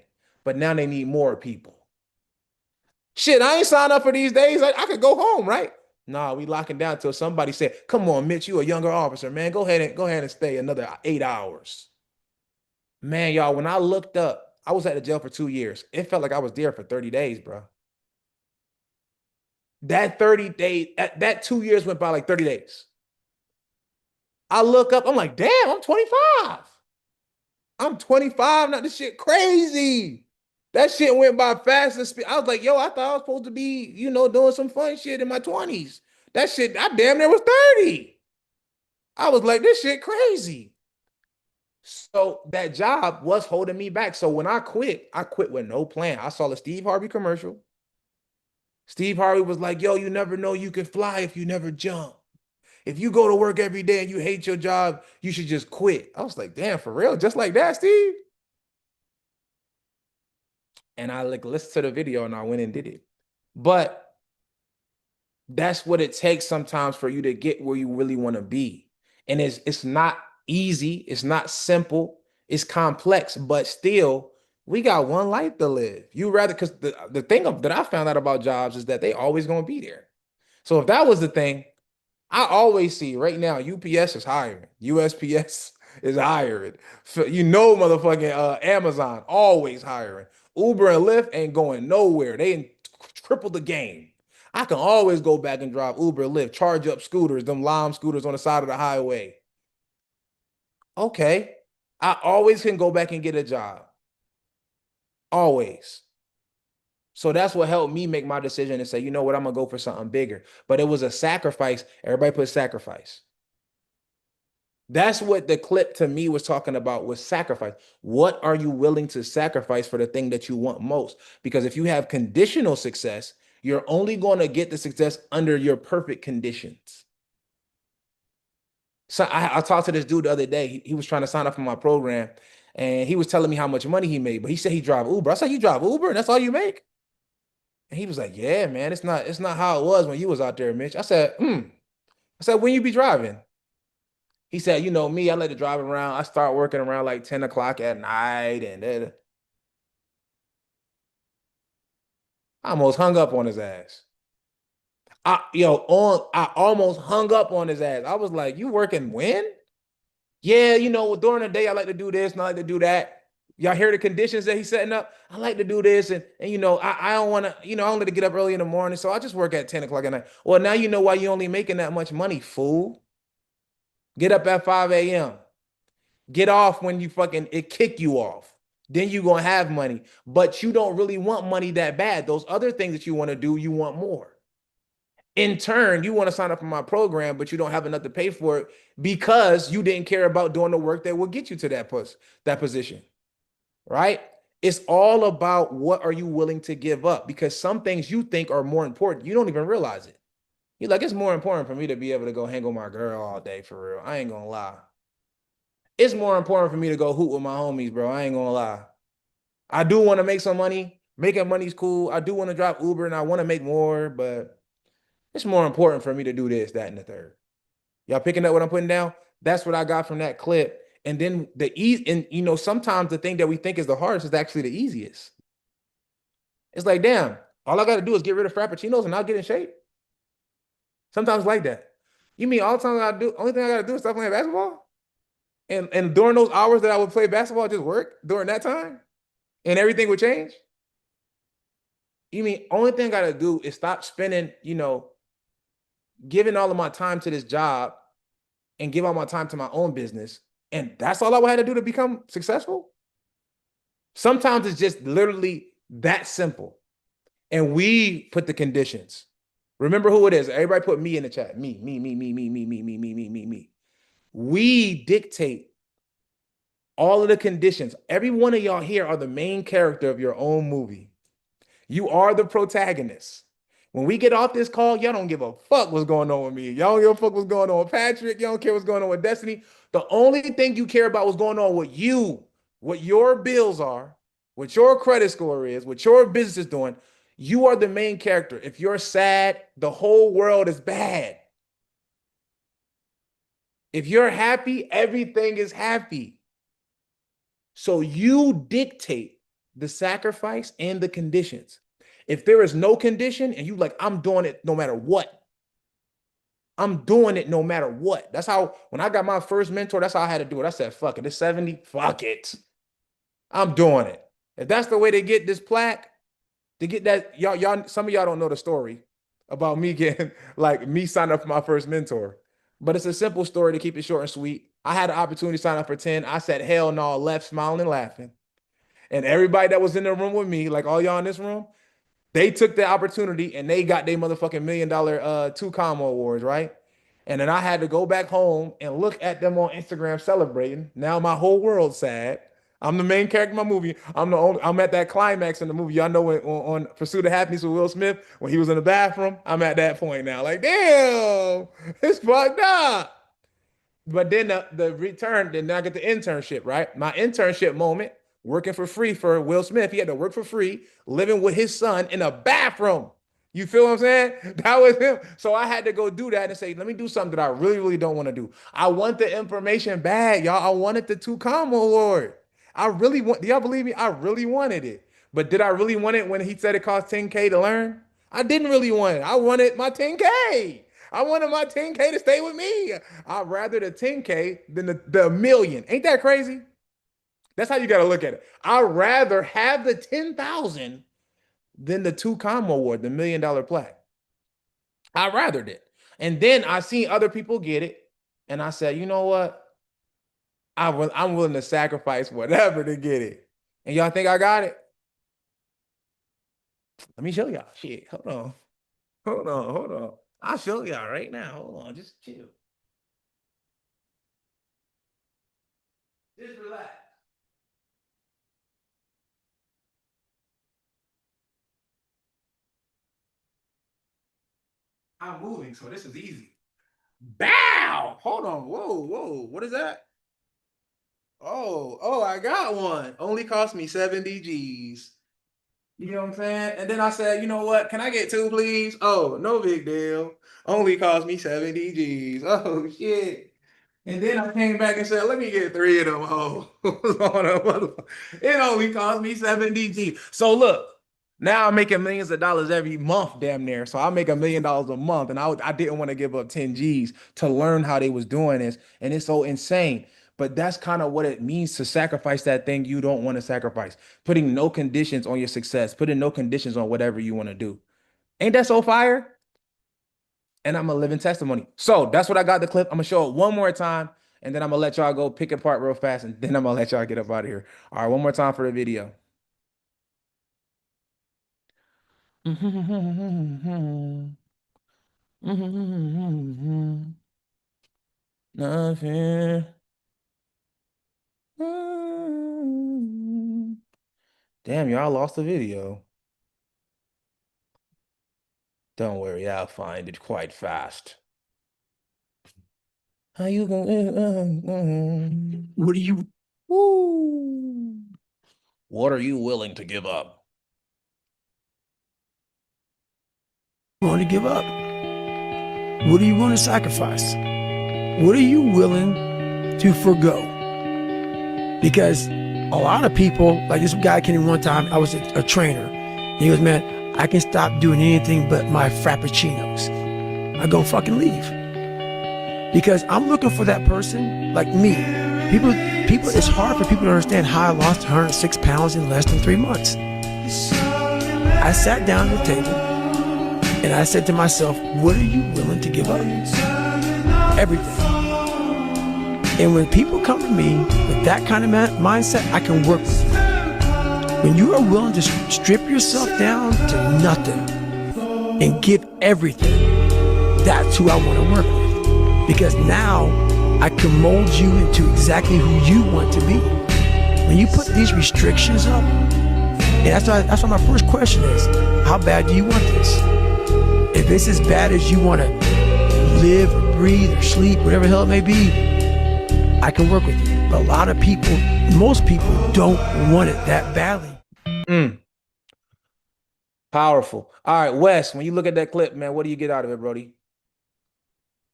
but now they need more people. Shit, I ain't signed up for these days. I could go home, right? Nah, we locking down till somebody said, come on, Mitch, you a younger officer, man. Go ahead and stay another 8 hours. Man, y'all, when I looked up, I was at the jail for 2 years. It felt like I was there for 30 days, bro. That 30 days, that 2 years went by like 30 days. I look up, I'm like, damn, I'm 25. I'm 25 now. This shit crazy. That shit went by fast as speed. I was like, yo, I thought I was supposed to be, doing some fun shit in my 20s. That shit, I damn near was 30. I was like, this shit crazy. So that job was holding me back. So when I quit with no plan. I saw the Steve Harvey commercial. Steve Harvey was like, yo, you never know you can fly if you never jump. If you go to work every day and you hate your job, you should just quit. I was like, damn, for real? Just like that, Steve? And I like listened to the video and I went and did it. But that's what it takes sometimes for you to get where you really want to be. And it's not easy, it's not simple, it's complex, but still, we got one life to live. You rather, because the thing that I found out about jobs is that they always gonna be there. So if that was the thing, I always see right now UPS is hiring, USPS is hiring. Motherfucking Amazon always hiring. Uber and Lyft ain't going nowhere. They ain't triple the game. I can always go back and drive Uber, Lyft, charge up scooters, them Lime scooters on the side of the highway. Okay, I always can go back and get a job. Always. So that's what helped me make my decision and say, you know what, I'm gonna go for something bigger. But it was a sacrifice. Everybody put sacrifice. That's what the clip to me was talking about, was sacrifice. What are you willing to sacrifice for the thing that you want most? Because if you have conditional success, you're only going to get the success under your perfect conditions. So I talked to this dude the other day. He was trying to sign up for my program, and he was telling me how much money he made, but he said he drive Uber. I said, you drive Uber and that's all you make? And he was like, yeah, man, it's not how it was when you was out there, Mitch. I said, I said, when you be driving? He said, you know me, I like to drive around. I start working around like 10 o'clock at night. And then I almost hung up on his ass. I almost hung up on his ass. I was like, you working when? Yeah, during the day, I like to do this and I like to do that. Y'all hear the conditions that he's setting up? I like to do this. And I don't want to, I don't like to get up early in the morning. So I just work at 10 o'clock at night. Well, now you know why you only making that much money, fool. Get up at 5 a.m. Get off when it kick you off. Then you're going to have money. But you don't really want money that bad. Those other things that you want to do, you want more. In turn, you want to sign up for my program, but you don't have enough to pay for it because you didn't care about doing the work that will get you to that position, right? It's all about what are you willing to give up, because some things you think are more important. You don't even realize it. You're like, it's more important for me to be able to go hang with my girl all day, for real. I ain't going to lie. It's more important for me to go hoot with my homies, bro. I ain't going to lie. I do want to make some money. Making money's cool. I do want to drive Uber and I want to make more, but it's more important for me to do this, that, and the third. Y'all picking up what I'm putting down? That's what I got from that clip. And then sometimes the thing that we think is the hardest is actually the easiest. It's like, damn, all I got to do is get rid of Frappuccinos and I'll get in shape. Sometimes like that. You mean all the time only thing I got to do is stop playing basketball? And during those hours that I would play basketball, just work during that time? And everything would change? You mean only thing I got to do is stop spending, giving all of my time to this job and give all my time to my own business, and that's all I would have to do to become successful? Sometimes it's just literally that simple. And we put the conditions. Remember who it is. Everybody put me in the chat. Me. We dictate all of the conditions. Every one of y'all here are the main character of your own movie. You are the protagonist. When we get off this call, y'all don't give a fuck what's going on with me. Y'all don't give a fuck what's going on with Patrick. Y'all don't care what's going on with Destiny. The only thing you care about what's going on with you, what your bills are, what your credit score is, what your business is doing. You are the main character. If you're sad, the whole world is bad. If you're happy, everything is happy. So you dictate the sacrifice and the conditions. If there is no condition and you like, I'm doing it no matter what. I'm doing it no matter what. That's how, when I got my first mentor, that's how I had to do it. I said, fuck it, it's 70, fuck it. I'm doing it. If that's the way to get this plaque, to get that, y'all, some of y'all don't know the story about me getting, like me signing up for my first mentor. but it's a simple story to keep it short and sweet. I had an opportunity to sign up for 10. I said, hell no, left smiling and laughing. And everybody that was in the room with me, like all y'all in this room, they took the opportunity and they got their motherfucking $1 million two comma awards, right? And then I had to go back home and look at them on Instagram celebrating. Now my whole world's sad. I'm the main character in my movie. I'm at that climax in the movie. Y'all know when, on Pursuit of Happiness with Will Smith when he was in the bathroom. I'm at that point now. Like, damn, it's fucked up. But then then I get the internship, right? My internship moment, working for free for Will Smith. He had to work for free, living with his son in a bathroom. You feel what I'm saying? That was him. So I had to go do that and say, let me do something that I really, really don't want to do. I want the information bad, y'all. I wanted the 2 comma award. I really want, do y'all believe me? I really wanted it. But did I really want it when he said it cost 10K to learn? I didn't really want it. I wanted my 10K. I wanted my 10K to stay with me. I'd rather the 10K than the million. Ain't that crazy? That's how you got to look at it. I'd rather have the 10,000 than the 2 comma award, the $1 million plaque. I rather did. And then I seen other people get it. And I said, you know what? I'm willing to sacrifice whatever to get it. And y'all think I got it? Let me show y'all. Shit, hold on. Hold on, hold on. I'll show y'all right now. Hold on, just chill. Just relax. I'm moving, so this is easy. Bow! Hold on. Whoa, whoa. What is that? Oh, I got one. Only cost me 70 G's. You know what I'm saying? And then I said, you know what? Can I get 2, please? Oh, no big deal. Only cost me 70 G's. Oh, shit. And then I came back and said, let me get 3 of them hoes. It only cost me 70 G's. So look, now I'm making millions of dollars every month, damn near. So I make $1 million a month. And I didn't want to give up 10 G's to learn how they was doing this. And it's so insane. But that's kind of what it means to sacrifice that thing you don't want to sacrifice. Putting no conditions on your success, putting no conditions on whatever you want to do. Ain't that so fire? And I'm a living testimony. So that's what I got the clip. I'm gonna show it one more time, and then I'm gonna let y'all go pick it apart real fast, and then I'm gonna let y'all get up out of here. All right, one more time for the video. Nothing. Damn, y'all lost the video. Don't worry, I'll find it quite fast. How you going? What are you What are you willing to give up? willing to give up? What are you willing to sacrifice? What are you willing to forgo? Because a lot of people, like this guy came in one time, I was a trainer. And he goes, man, I can stop doing anything but my frappuccinos. I go fucking leave. Because I'm looking for that person like me. People, it's hard for people to understand how I lost 106 pounds in less than 3 months. I sat down at the table and I said to myself, what are you willing to give up? Everything. And when people come to me with that kind of mindset, I can work with you. When you are willing to strip yourself down to nothing and give everything, that's who I want to work with. Because now I can mold you into exactly who you want to be. When you put these restrictions up, and that's why my first question is, how bad do you want this? If it's as bad as you want to live or breathe or sleep, whatever the hell it may be, I can work with you. But a lot of people, most people don't want it that badly. Powerful. All right, Wes, when you look at that clip, man, what do you get out of it, Brody?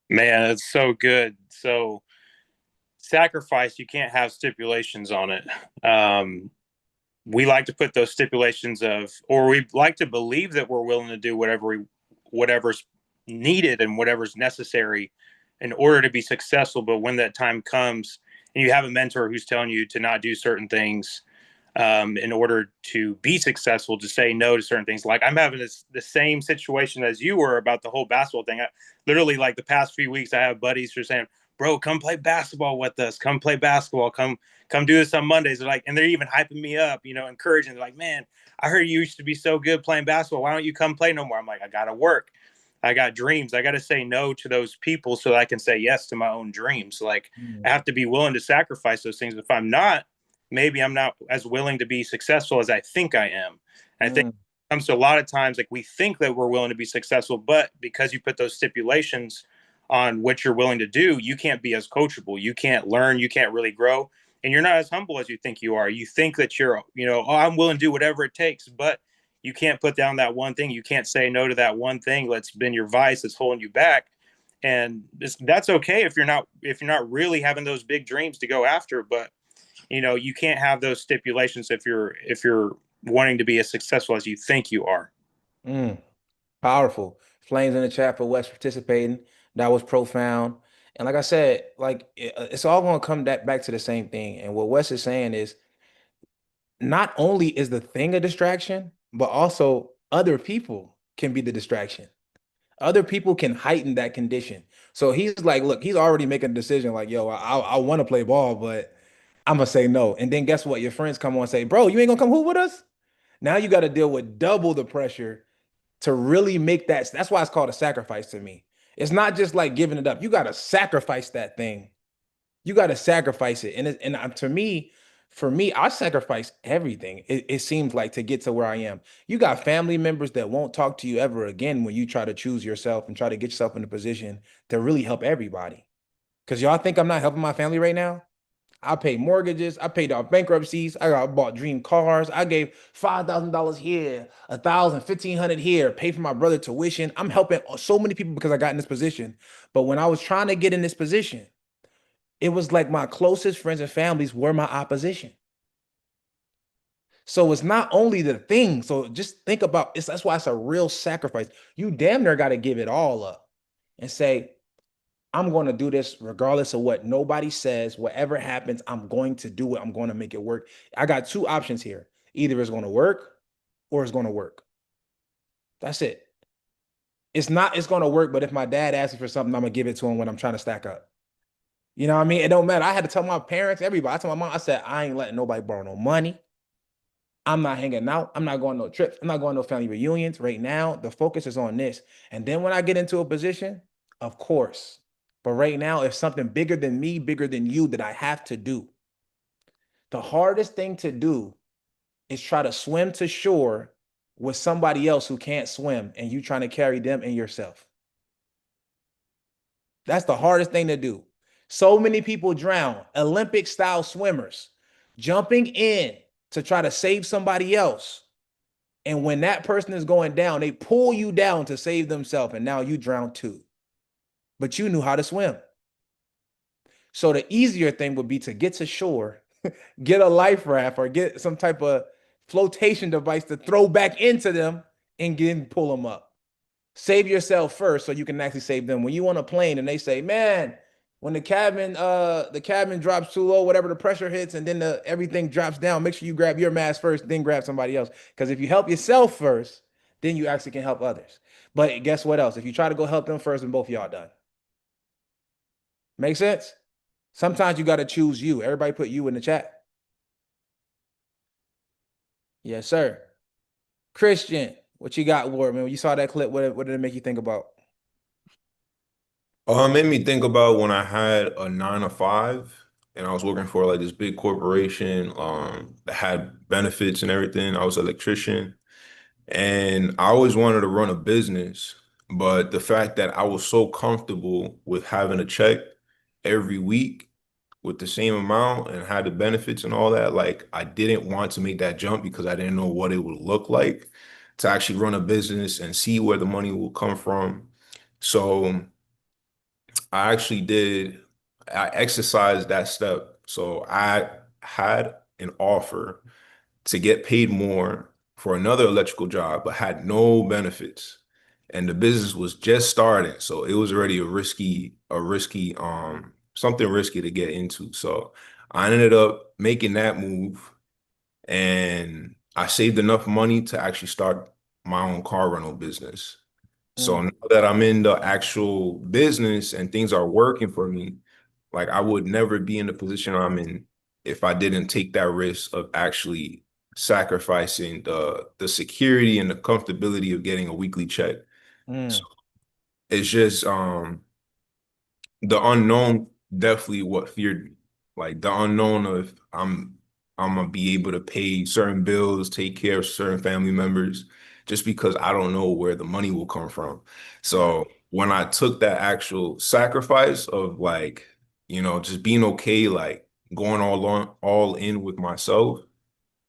Man, it's so good. So sacrifice, you can't have stipulations on it. We like to put those stipulations or we like to believe that we're willing to do whatever's needed and whatever's necessary in order to be successful. But when that time comes and you have a mentor who's telling you to not do certain things, in order to be successful, to say no to certain things. Like I'm having the same situation as you were about the whole basketball thing. Literally, like the past few weeks, I have buddies who are saying, "Bro, come play basketball with us. Come play basketball. Come do this on Mondays." They're like, and they're even hyping me up, encouraging. They're like, "Man, I heard you used to be so good playing basketball. Why don't you come play no more?" I'm like, I gotta work. I got dreams. I got to say no to those people so that I can say yes to my own dreams. Like I Mm, have to be willing to sacrifice those things. If I'm not, maybe I'm not as willing to be successful as I think I am. And I think mm, it comes to a lot of times like we think that we're willing to be successful, but because you put those stipulations on what you're willing to do, you can't be as coachable. You can't learn. You can't really grow. And you're not as humble as you think you are. You think that you're, oh, I'm willing to do whatever it takes, but you can't put down that one thing. You can't say no to that one thing that's been your vice that's holding you back. And that's okay if you're not really having those big dreams to go after, but you can't have those stipulations if you're wanting to be as successful as you think you are. mm. Powerful. Flames in the chat for West participating. That was profound. And like I said, like it's all going to come back to the same thing. And what Wes is saying is not only is the thing a distraction, but also other people can be the distraction. Other people can heighten that condition. So he's like, look, he's already making a decision like, yo, I want to play ball, but I'm gonna say no. And then guess what? Your friends come on and say, bro, you ain't gonna come hoop with us? Now you got to deal with double the pressure to really make that. That's why it's called a sacrifice to me. It's not just like giving it up. You got to sacrifice that thing. You got to sacrifice it. And to me, for me, I sacrifice everything. It seems like to get to where I am. You got family members that won't talk to you ever again when you try to choose yourself and try to get yourself in a position to really help everybody. Because y'all think I'm not helping my family right now? I paid mortgages. I paid off bankruptcies. bought dream cars. I gave $5,000 here, 1,000, 1,500 here, paid for my brother tuition. I'm helping so many people because I got in this position. But when I was trying to get in this position, it was like my closest friends and families were my opposition. So it's not only the thing. So just think about it. That's why it's a real sacrifice. You damn near got to give it all up and say, I'm going to do this regardless of what nobody says. Whatever happens, I'm going to do it. I'm going to make it work. I got two options here. Either it's going to work or it's going to work. That's it. It's not, it's going to work, but if my dad asks me for something, I'm going to give it to him when I'm trying to stack up. You know what I mean? It don't matter. I had to tell my parents, everybody. I told my mom, I said, I ain't letting nobody borrow no money. I'm not hanging out. I'm not going no trips. I'm not going no family reunions right now. The focus is on this. And then when I get into a position, of course. But right now, if something bigger than me, bigger than you that I have to do, the hardest thing to do is try to swim to shore with somebody else who can't swim and you trying to carry them and yourself. That's the hardest thing to do. So many people drown, Olympic style swimmers, jumping in to try to save somebody else. And when that person is going down, they pull you down to save themselves. And now you drown too. But you knew how to swim. So the easier thing would be to get to shore, get a life raft or get some type of flotation device to throw back into them and pull them up. Save yourself first so you can actually save them. When you on a plane and they say, man, when the cabin drops too low, whatever the pressure hits, and then everything drops down, make sure you grab your mask first, then grab somebody else. Because if you help yourself first, then you actually can help others. But guess what else? If you try to go help them first, then both of y'all done. Make sense? Sometimes you got to choose you. Everybody put you in the chat. Yes, sir. Christian, what you got, Ward, man? When you saw that clip, what did it make you think about? It made me think about when I had a 9 to 5 and I was working for like this big corporation that had benefits and everything. I was an electrician and I always wanted to run a business, but the fact that I was so comfortable with having a check every week with the same amount and had the benefits and all that, like I didn't want to make that jump because I didn't know what it would look like to actually run a business and see where the money will come from. So I actually did, I exercised that step. So I had an offer to get paid more for another electrical job, but had no benefits. And the business was just starting. So it was already something risky to get into. So I ended up making that move. and I saved enough money to actually start my own car rental business. So Mm, now that I'm in the actual business and things are working for me, like I would never be in the position I'm in if I didn't take that risk of actually sacrificing the security and the comfortability of getting a weekly check. So mm, it's just the unknown definitely what feared me. Like the unknown of I'm gonna be able to pay certain bills, take care of certain family members, just because I don't know where the money will come from. right. So when I took that actual sacrifice of like, just being okay, like going all in with myself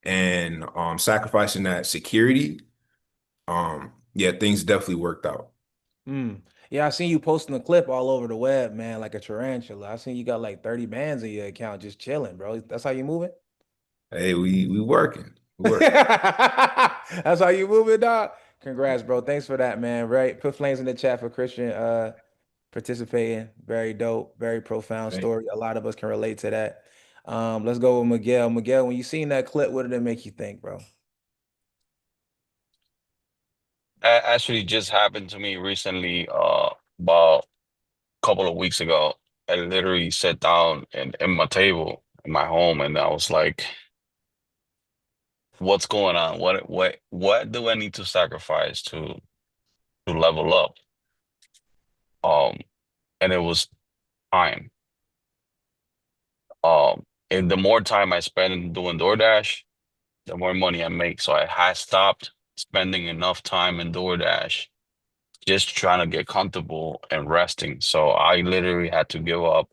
and sacrificing that security, yeah, things definitely worked out. Mm. Yeah, I seen you posting a clip all over the web, man, like a tarantula. I seen you got like 30 bands in your account just chilling, bro. That's how you moving? Hey, we working. We working. That's how you moving, dog. Congrats, bro. Thanks for that, man. Right. Put flames in the chat for Christian participating. Very dope, very profound story. A lot of us can relate to that. Let's go with Miguel. Miguel, when you seen that clip, what did it make you think, bro? Actually just happened to me recently, about a couple of weeks ago. I literally sat down and in my table in my home, and I was like, what's going on? What do I need to sacrifice to level up? Um, and it was time. And the more time I spend doing DoorDash, the more money I make. So I had stopped spending enough time in DoorDash, just trying to get comfortable and resting. So I literally had to give up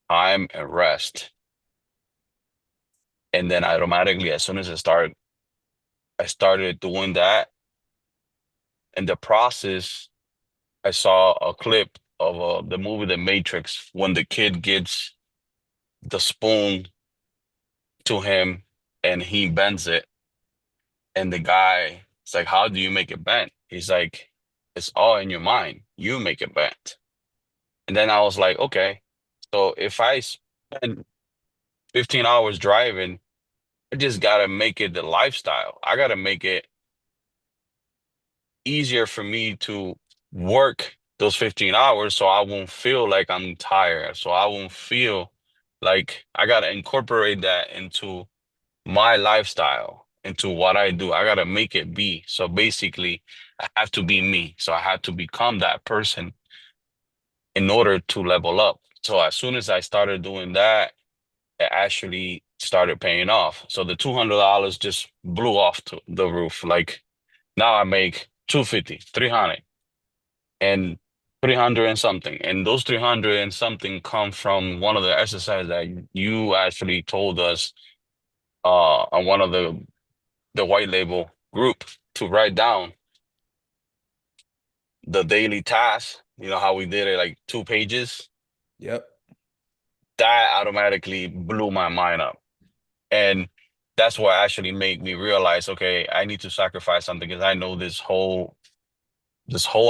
time and rest. And then automatically, as soon as I started doing that. In the process, I saw a clip of the movie The Matrix when the kid gives the spoon to him and he bends it. And the guy, it's like, how do you make it bend? He's like, it's all in your mind. You make it bend. And then I was like, okay, so if I spend 15 hours driving, I just gotta make it the lifestyle. I gotta make it easier for me to work those 15 hours so I won't feel like I'm tired. So I won't feel like I gotta incorporate that into my lifestyle, into what I do. I gotta make it be. So basically, I have to be me. So I have to become that person in order to level up. So as soon as I started doing that, it actually started paying off. So the $200 just blew off to the roof. Like now I make 250, 300, and 300 and something. And those 300 and something come from one of the exercises that you actually told us on one of the white label group to write down the daily tasks. You know how we did it like 2 pages? Yep. That automatically blew my mind up. And that's what actually made me realize, okay, I need to sacrifice something because I know this whole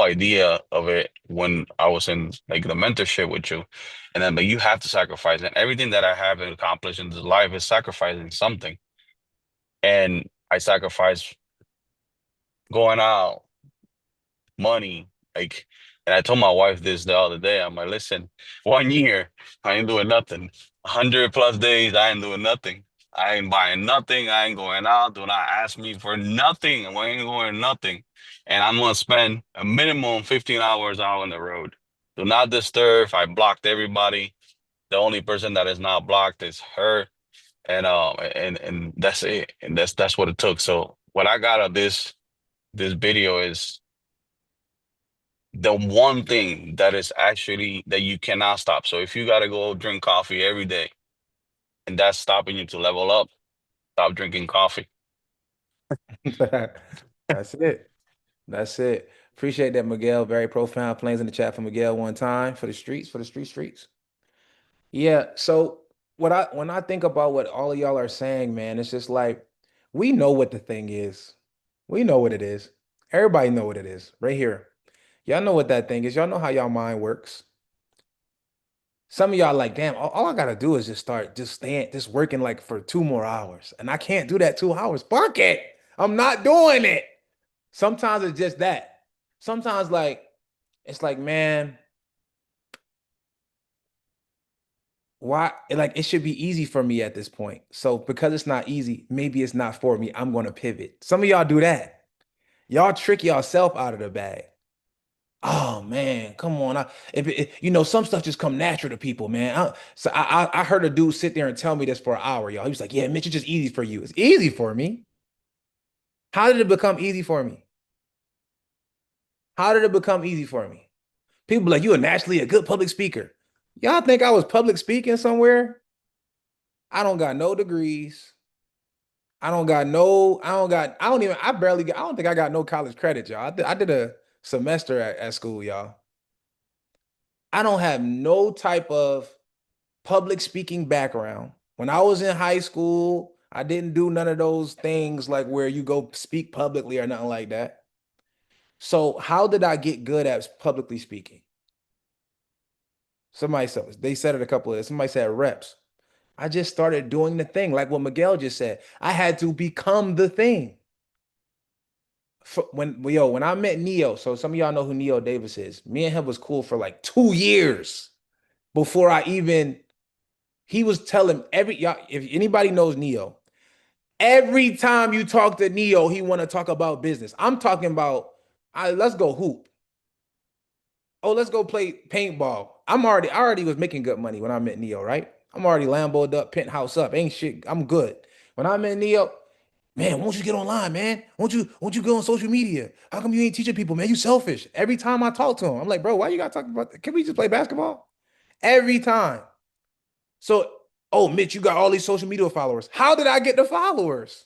idea of it when I was in like the mentorship with you. And then but you have to sacrifice. And everything that I have accomplished in this life is sacrificing something. And I sacrifice going out, money, like, and I told my wife this the other day. I'm like, listen, 1 year, I ain't doing nothing. 100+ days, I ain't doing nothing. I ain't buying nothing. I ain't going out. Do not ask me for nothing. I ain't going nothing. And I'm gonna spend a minimum 15 hours out on the road. Do not disturb. I blocked everybody. The only person that is not blocked is her. And that's it. And that's what it took. So what I got of this video is the one thing that is actually that you cannot stop. So if you gotta go drink coffee every day and that's stopping you to level up, stop drinking coffee. That's it. That's it. Appreciate that, Miguel. Very profound. Flames in the chat for Miguel one time for the streets, for the streets. Yeah. So when I think about what all of y'all are saying, man, it's just like we know what the thing is. We know what it is. Everybody know what it is right here. Y'all know what that thing is. Y'all know how y'all mind works. Some of y'all like, damn, all I gotta do is just start just working like for 2 more hours. And I can't do that 2 hours. Fuck it. I'm not doing it. Sometimes it's just that. Sometimes like it's like, man, why like it should be easy for me at this point. So because it's not easy, maybe it's not for me. I'm gonna pivot. Some of y'all do that. Y'all trick yourself out of the bag. Oh man, come on. Some stuff just come natural to people, man. I heard a dude sit there and tell me this for an hour, y'all. He was like, "Yeah, Mitch, it's just easy for you." It's easy for me. How did it become easy for me? How did it become easy for me? People be like, "You are naturally a good public speaker." Y'all think I was public speaking somewhere? I don't got no degrees. I don't think I got no college credit, y'all. I did a semester at school, y'all. I don't have no type of public speaking background. When I was in high school, I didn't do none of those things like where you go speak publicly or nothing like that. So how did I get good at publicly speaking? They said it a couple of, somebody said reps. I just started doing the thing, like what Miguel just said. I had to become the thing. When I met Neo, so some of y'all know who Neo Davis is. Me and him was cool for like 2 years before he was telling y'all, if anybody knows Neo, every time you talk to Neo, he want to talk about business. I'm talking about, let's go hoop. Oh, let's go play paintball. I already was making good money when I met Neo, right? I'm already Lambo'd up, penthouse up. Ain't shit. I'm good. When I met Neo, man, won't you get online, man? Won't you go on social media? How come you ain't teaching people, man? You selfish. Every time I talk to him, I'm like, bro, why you gotta talk about that? Can we just play basketball? Every time. So, oh, Mitch, you got all these social media followers. How did I get the followers?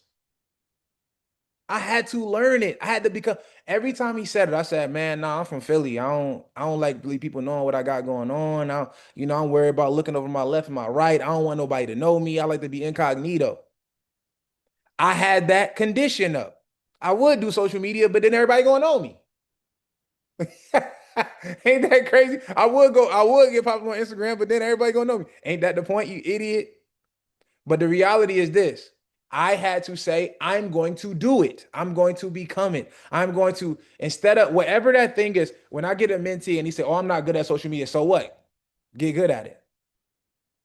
I had to learn it. I had to become. Every time he said it, I said, "Man, nah, I'm from Philly. I don't like really people knowing what I got going on. I'm worried about looking over my left and my right. I don't want nobody to know me. I like to be incognito." I had that condition up. I would do social media, but then everybody gonna know me. Ain't that crazy? I would get popular on Instagram, but then everybody gonna know me. Ain't that the point, you idiot? But the reality is this. I had to say, I'm going to do it. I'm going to become it. I'm going to, instead of whatever that thing is, when I get a mentee and he say, "Oh, I'm not good at social media." So what? Get good at it.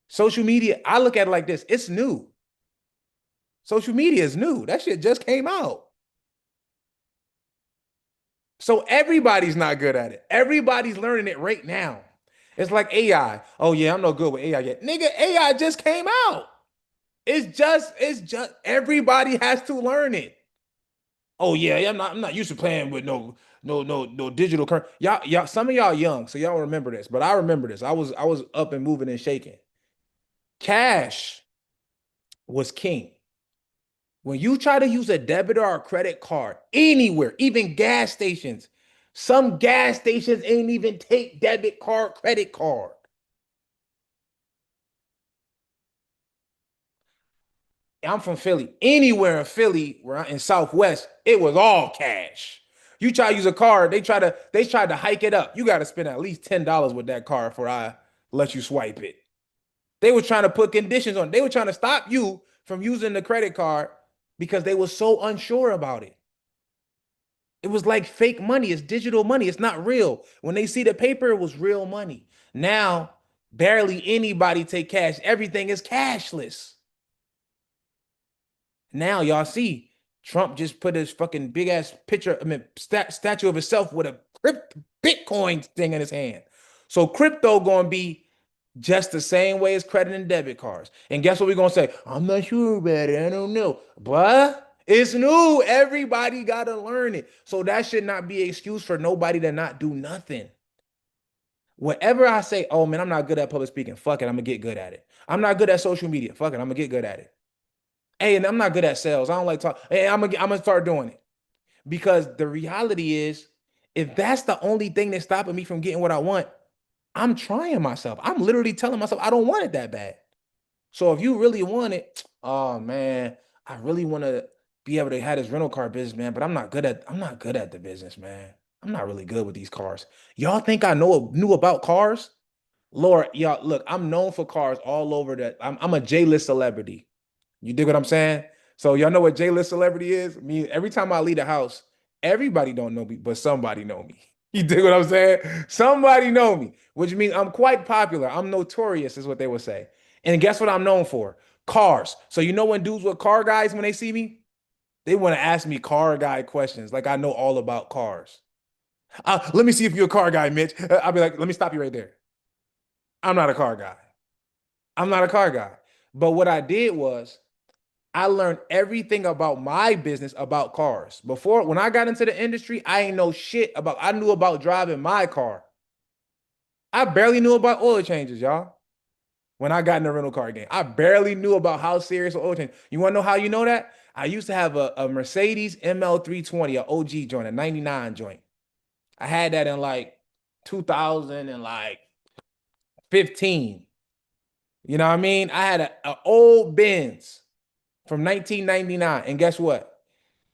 Social media, I look at it like this. It's new. Social media is new. That shit just came out. So everybody's not good at it. Everybody's learning it right now. It's like AI. Oh yeah, I'm no good with AI yet. Nigga, AI just came out. It's just everybody has to learn it. Oh yeah, I'm not used to playing with no digital current. Y'all, some of y'all young, so y'all remember this, but I remember this. I was up and moving and shaking. Cash was king. When you try to use a debit or a credit card anywhere, even gas stations, some gas stations ain't even take debit card, credit card. I'm from Philly. Anywhere in Philly, in Southwest, it was all cash. You try to use a card, they tried to hike it up. You got to spend at least $10 with that card before I let you swipe it. They were trying to put conditions on. They were trying to stop you from using the credit card because they were so unsure about it. It was like fake money. It's digital money. It's not real. When they see the paper, it was real money. Now, barely anybody take cash. Everything is cashless. Now y'all see Trump just put his fucking big ass picture, statue of himself with a Bitcoin thing in his hand. So crypto gonna be just the same way as credit and debit cards. And guess what we're gonna say? I'm not sure about it. I don't know. But it's new. Everybody gotta learn it. So that should not be an excuse for nobody to not do nothing. Whatever I say, oh man, I'm not good at public speaking. Fuck it, I'm gonna get good at it. I'm not good at social media. Fuck it, I'm gonna get good at it. Hey, and I'm not good at sales. I don't like talk. Hey, I'm gonna start doing it because the reality is, if that's the only thing that's stopping me from getting what I want, I'm trying myself. I'm literally telling myself I don't want it that bad. So if you really want it, oh man, I really want to be able to have this rental car business, man. But I'm not good at the business, man. I'm not really good with these cars. Y'all think I knew about cars? Lord, y'all, look, I'm known for cars all over that. I'm a J-list celebrity. You dig what I'm saying? So y'all know what J-list celebrity is? Me, every time I leave the house, everybody don't know me, but somebody know me. You dig what I'm saying? Somebody know me, which means I'm quite popular. I'm notorious, is what they would say. And guess what I'm known for? Cars. So you know when dudes with car guys, when they see me, they want to ask me car guy questions. Like I know all about cars. Let me see if you're a car guy, Mitch. I'll be like, let me stop you right there. I'm not a car guy. I'm not a car guy. But what I did was I learned everything about my business about cars. Before, when I got into the industry, I ain't know shit about, I knew about driving my car. I barely knew about oil changes, y'all. When I got in the rental car game, I barely knew about how serious oil change. You want to know how you know that? I used to have a Mercedes ML320, a OG joint, a 99 joint. I had that in like 2015. You know what I mean? I had an old Benz from 1999. And guess what?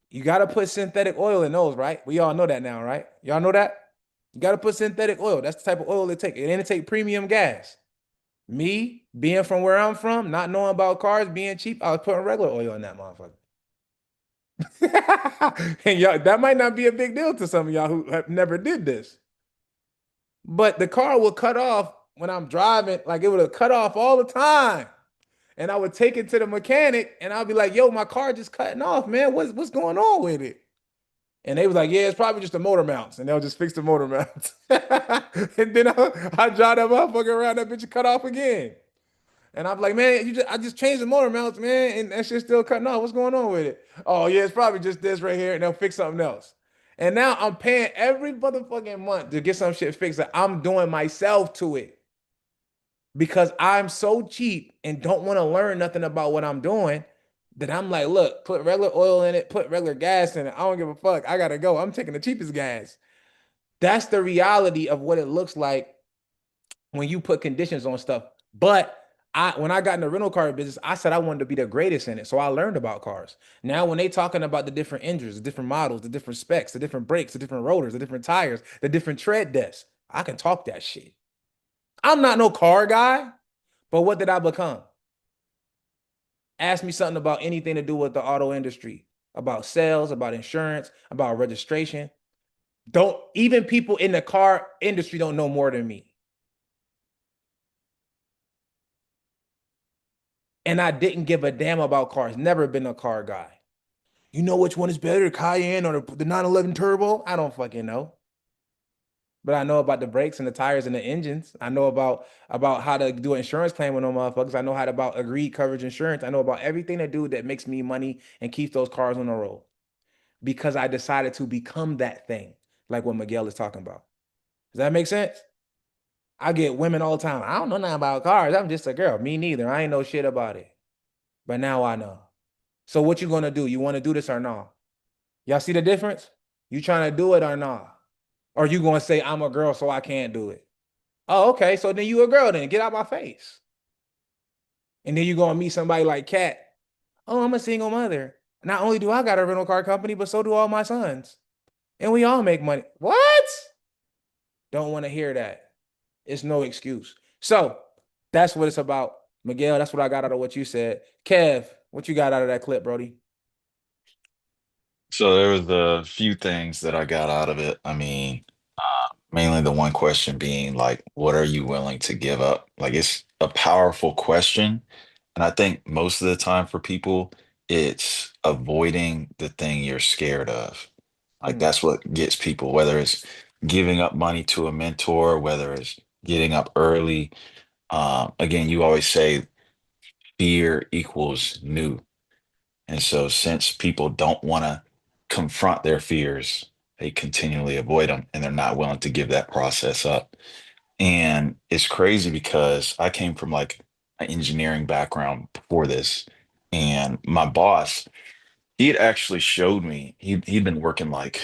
You got to put synthetic oil in those, right? We all know that now, right? Y'all know that? You got to put synthetic oil. That's the type of oil it takes. It ain't take premium gas. Me, being from where I'm from, not knowing about cars, being cheap, I was putting regular oil in that motherfucker. And y'all, that might not be a big deal to some of y'all who have never did this. But the car will cut off when I'm driving, like it would have cut off all the time. And I would take it to the mechanic and I'll be like, yo, my car just cutting off, man. What's going on with it? And they was like, yeah, it's probably just the motor mounts. And they'll just fix the motor mounts. And then I drive that motherfucker around, that bitch cut off again. And I'm like, man, I just changed the motor mounts, man, and that shit's still cutting off. What's going on with it? Oh, yeah, it's probably just this right here, and they'll fix something else. And now I'm paying every motherfucking month to get some shit fixed that I'm doing myself to it. Because I'm so cheap and don't want to learn nothing about what I'm doing that I'm like, look, put regular oil in it, put regular gas in it. I don't give a fuck. I gotta go. I'm taking the cheapest gas. That's the reality of what it looks like when you put conditions on stuff. But when I got in the rental car business, I said I wanted to be the greatest in it. So I learned about cars. Now, when they talking about the different engines, the different models, the different specs, the different brakes, the different rotors, the different tires, the different tread depths, I can talk that shit. I'm not no car guy, but what did I become? Ask me something about anything to do with the auto industry, about sales, about insurance, about registration. Don't even people in the car industry don't know more than me. And I didn't give a damn about cars. Never been a car guy. You know which one is better, the Cayenne or the 911 Turbo? I don't fucking know. But I know about the brakes and the tires and the engines. I know about how to do an insurance claim with no motherfuckers. I know how to about agreed coverage insurance. I know about everything to do that makes me money and keeps those cars on the road. Because I decided to become that thing, like what Miguel is talking about. Does that make sense? I get women all the time. I don't know nothing about cars. I'm just a girl. Me neither. I ain't know shit about it. But now I know. So what you gonna do? You want to do this or not? Y'all see the difference? You trying to do it or not? Or you gonna say I'm a girl, so I can't do it? Oh, okay. So then you a girl then. Get out my face. And then you gonna meet somebody like Kat. Oh, I'm a single mother. Not only do I got a rental car company, but so do all my sons. And we all make money. What? Don't want to hear that. It's no excuse. So that's what it's about. Miguel, that's what I got out of what you said. Kev, what you got out of that clip, Brody? So there was a few things that I got out of it. I mean, mainly the one question being like, what are you willing to give up? Like it's a powerful question. And I think most of the time for people, it's avoiding the thing you're scared of. Like Mm, that's what gets people, whether it's giving up money to a mentor, whether it's getting up early. Again, you always say fear equals new. And so, since people don't want to confront their fears, they continually avoid them and they're not willing to give that process up. And it's crazy because I came from like an engineering background before this. And my boss, he had actually showed me, he'd been working like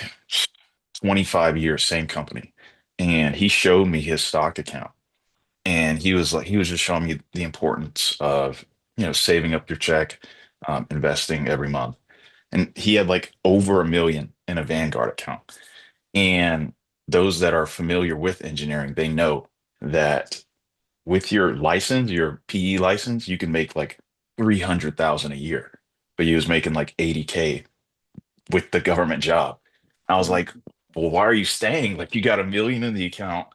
25 years, same company. And he showed me his stock account. And he was like, he was just showing me the importance of, saving up your check, investing every month and he had like over 1 million in a Vanguard account. And those that are familiar with engineering, they know that with your license, your PE license, you can make like 300,000 a year, but he was making like 80K with the government job. I was like, well, why are you staying? Like, you got 1 million in the account.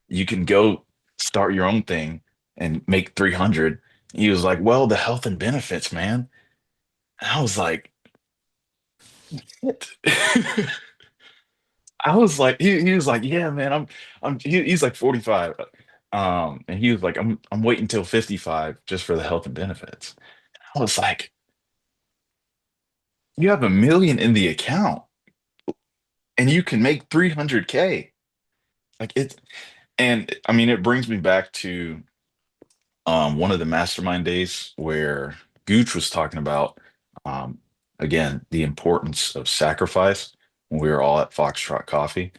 You can go start your own thing and make 300. He was like, well, the health and benefits, man. And I was like, what? I was like, he was like, yeah, man, he's like 45. And he was like, I'm waiting until 55 just for the health and benefits. I was like, you have 1 million in the account and you can make 300K. Like it, and I mean, it brings me back to one of the mastermind days where Gooch was talking about um again the importance of sacrifice when we were all at Foxtrot Coffee.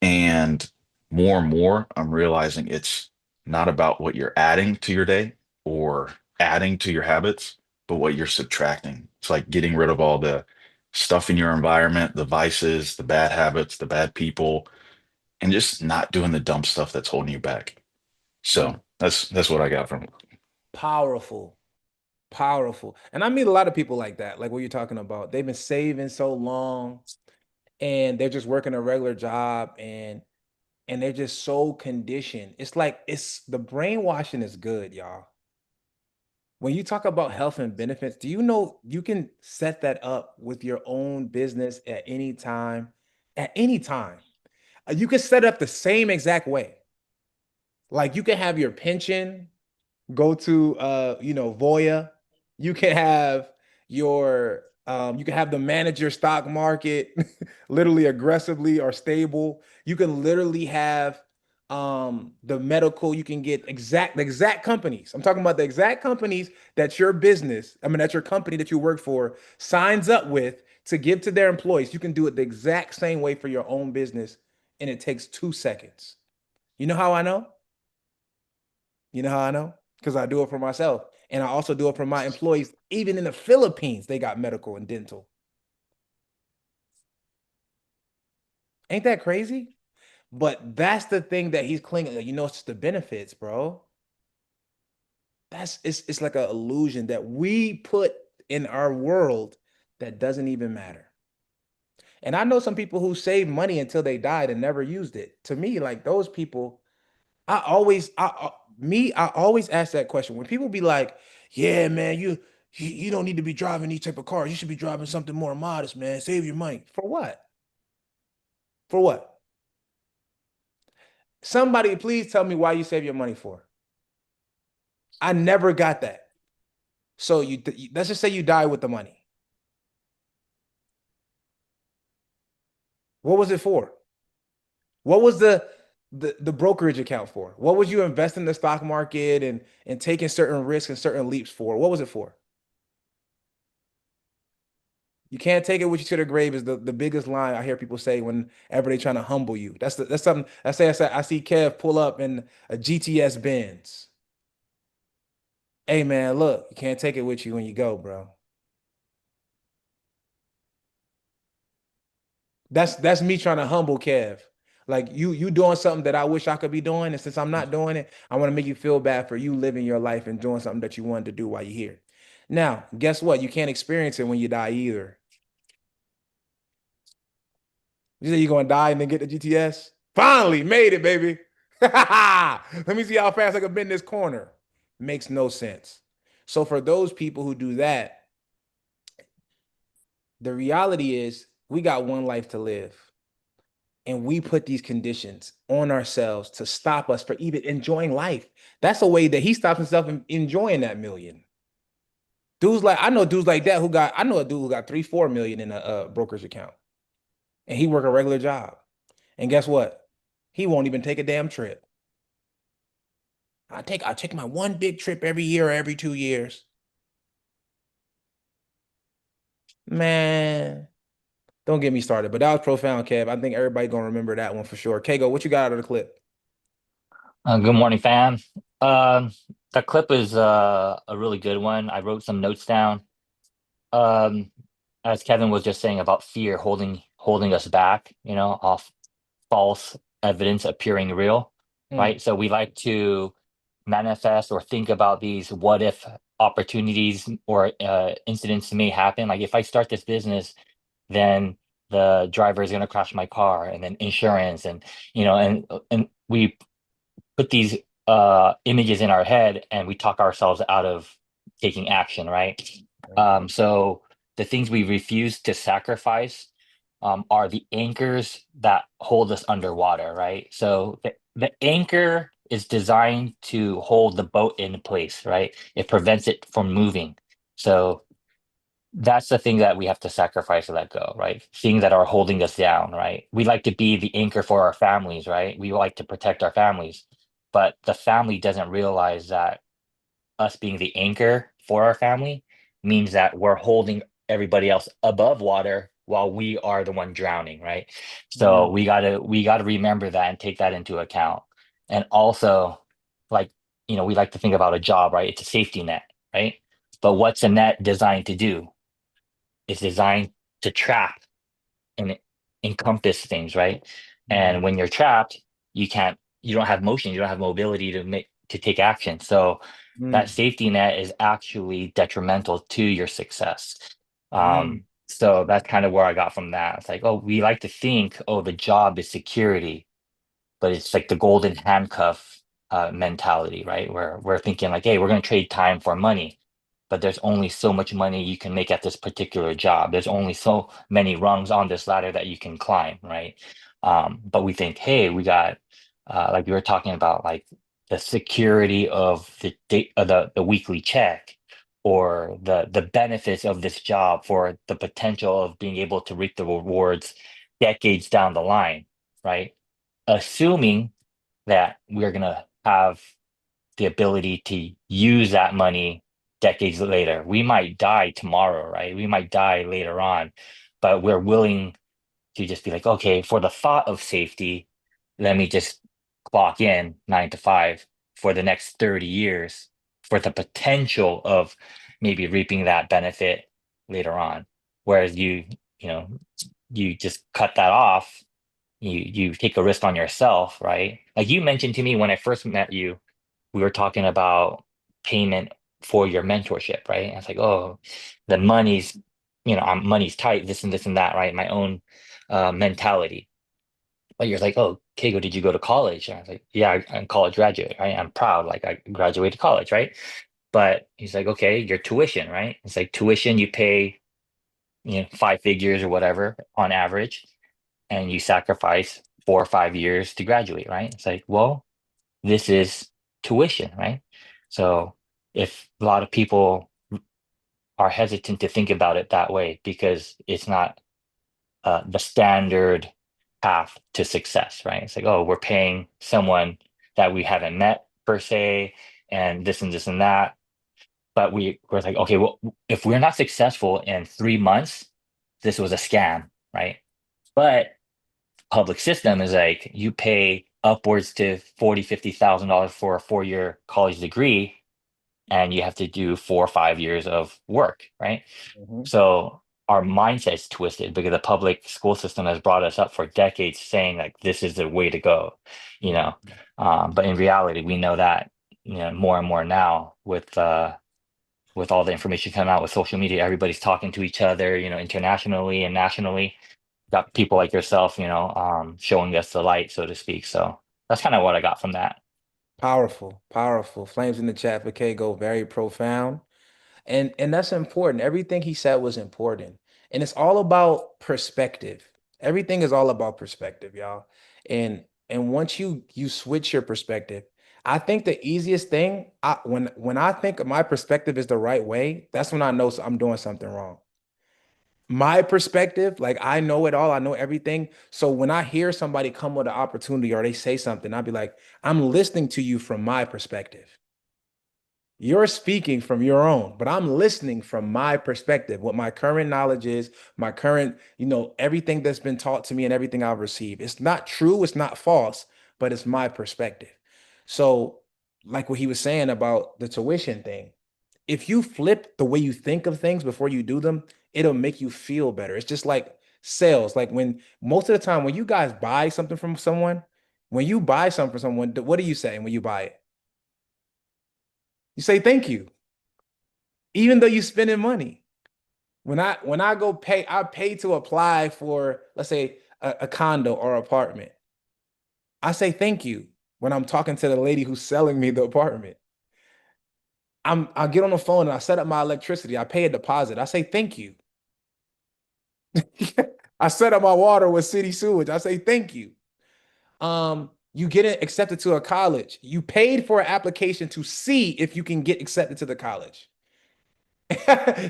And more, I'm realizing it's not about what you're adding to your day or adding to your habits, but what you're subtracting. It's like getting rid of all the stuff in your environment, the vices, the bad habits, the bad people, and just not doing the dumb stuff that's holding you back. So Mm. that's what I got from it. Powerful. Powerful. And I meet a lot of people like that, like what you're talking about. They've been saving so long and they're just working a regular job and they're just so conditioned. It's like it's the brainwashing is good, y'all. When you talk about health and benefits, do you know you can set that up with your own business at any time? At any time. You can set it up the same exact way. Like you can have your pension go to Voya. You can have you can have the manager stock market literally aggressively or stable. You can literally have the medical, you can get the exact companies. I'm talking about the exact companies that your business, I mean, that your company that you work for signs up with to give to their employees. You can do it the exact same way for your own business, and it takes 2 seconds. You know how I know? You know how I know? Because I do it for myself. And I also do it for my employees. Even in the Philippines, they got medical and dental. Ain't that crazy? But that's the thing that he's clinging. It's the benefits, bro. It's like an illusion that we put in our world that doesn't even matter. And I know some people who saved money until they died and never used it. To me, like those people, I always ask that question when people be like, "Yeah, man, you don't need to be driving these type of cars. You should be driving something more modest, man. Save your money for what? For what? Somebody, please tell me why you save your money for. I never got that. So let's just say you die with the money. What was it for? What was the brokerage account for? What was you investing in the stock market and taking certain risks and certain leaps for? What was it for? You can't take it with you to the grave is the biggest line I hear people say whenever they trying to humble you. That's something I see Kev pull up in a GTS Benz. Hey man, look, you can't take it with you when you go, bro. That's me trying to humble Kev. Like you doing something that I wish I could be doing, and since I'm not doing it, I want to make you feel bad for you living your life and doing something that you wanted to do while you're here. Now, guess what? You can't experience it when you die either. You say you're gonna die and then get the GTS? Finally made it, baby. Let me see how fast I can bend this corner. Makes no sense. So for those people who do that, the reality is we got one life to live. And we put these conditions on ourselves to stop us from even enjoying life. That's a way that he stops himself from enjoying that million. I know dudes like that I know a dude who got 3-4 million in a brokerage account. And he work a regular job. And guess what? He won't even take a damn trip. I take my one big trip every year or every 2 years. Man, don't get me started. But that was profound, Kev. I think everybody gonna remember that one for sure. Kago, what you got out of the clip? Good morning, fam. The clip is a really good one. I wrote some notes down. Um, as Kevin was just saying about fear holding us back, off false evidence appearing real, Mm, right? So we like to manifest or think about these what if opportunities or incidents may happen. Like if I start this business, then the driver is going to crash my car, and then insurance, and and we put these images in our head and we talk ourselves out of taking action, right? So the things we refuse to sacrifice are the anchors that hold us underwater, right? So the anchor is designed to hold the boat in place, right? It prevents it from moving. So that's the thing that we have to sacrifice to let go, right? Things that are holding us down, right? We like to be the anchor for our families, right? We like to protect our families, but the family doesn't realize that us being the anchor for our family means that we're holding everybody else above water while we are the one drowning, right? So we gotta remember that and take that into account. And also, like, we like to think about a job, right? It's a safety net, right? But what's a net designed to do? It's designed to trap and encompass things, right? And when you're trapped, you don't have motion, you don't have mobility to take action. So that Mm, safety net is actually detrimental to your success. mm, So that's kind of where I got from that. It's like, oh, we like to think, oh, the job is security, but it's like the golden handcuff mentality, right? Where we're thinking like, hey, we're going to trade time for money, but there's only so much money you can make at this particular job. There's only so many rungs on this ladder that you can climb, right? But we think, hey, we got like we were talking about, like the security of the date of the weekly check, or the benefits of this job for the potential of being able to reap the rewards decades down the line, right? Assuming that we're going to have the ability to use that money decades later. We might die tomorrow, right? We might die later on, but we're willing to just be like, okay, for the thought of safety, let me just clock in 9 to 5 for the next 30 years for the potential of maybe reaping that benefit later on. Whereas you know, you just cut that off, you take a risk on yourself, right? Like you mentioned to me when I first met you, we were talking about payment for your mentorship, right? And it's like, oh, the money's, money's tight, this and this and that, right? My own mentality. But you're like, oh, Keigo, did you go to college? And I was like, yeah, I'm a college graduate, right? I'm proud, like I graduated college, right? But he's like, okay, your tuition, right? It's like tuition, you pay, 5 figures or whatever on average, and you sacrifice 4 or 5 years to graduate, right? It's like, well, this is tuition, right? So if a lot of people are hesitant to think about it that way because it's not the standard path to success, right? It's like, oh, we're paying someone that we haven't met per se, and this and that. But we're like, okay, well, if we're not successful in 3 months, this was a scam, right? But public system is like you pay upwards to 40, $50,000 for a 4 year college degree, and you have to do 4 or 5 years of work, right? mhm, So our mindset's twisted because the public school system has brought us up for decades saying like this is the way to go, you mhm. know. But in reality, we know that more and more now with all the information coming out with social media, everybody's talking to each other, internationally and nationally. Got people like yourself, showing us the light, so to speak. So that's kind of what I got from that. Powerful, powerful. Flames in the chat for Go very profound. And that's important. Everything he said was important. And it's all about perspective. Everything is all about perspective, y'all. And once you switch your perspective, I think the easiest thing, when I think my perspective is the right way, that's when I know I'm doing something wrong. My perspective, like I know it all, I know everything. So when I hear somebody come with an opportunity or they say something, I'll be like, I'm listening to you from my perspective. You're speaking from your own, but I'm listening from my perspective, what my current knowledge is, my current, everything that's been taught to me and everything I've received. It's not true, it's not false, but it's my perspective. So, like what he was saying about the tuition thing, if you flip the way you think of things before you do them, it'll make you feel better. It's just like sales. Like when most of the time when you guys buy something from someone, when you buy something from someone, what do you say when you buy it? You say thank you, even though you're spending money. When I go pay, I pay to apply for, let's say, a condo or apartment. I say thank you when I'm talking to the lady who's selling me the apartment. I get on the phone and I set up my electricity. I pay a deposit. I say thank you. I set up my water with city sewage. I say thank you. You get it accepted to a college. You paid for an application to see if you can get accepted to the college.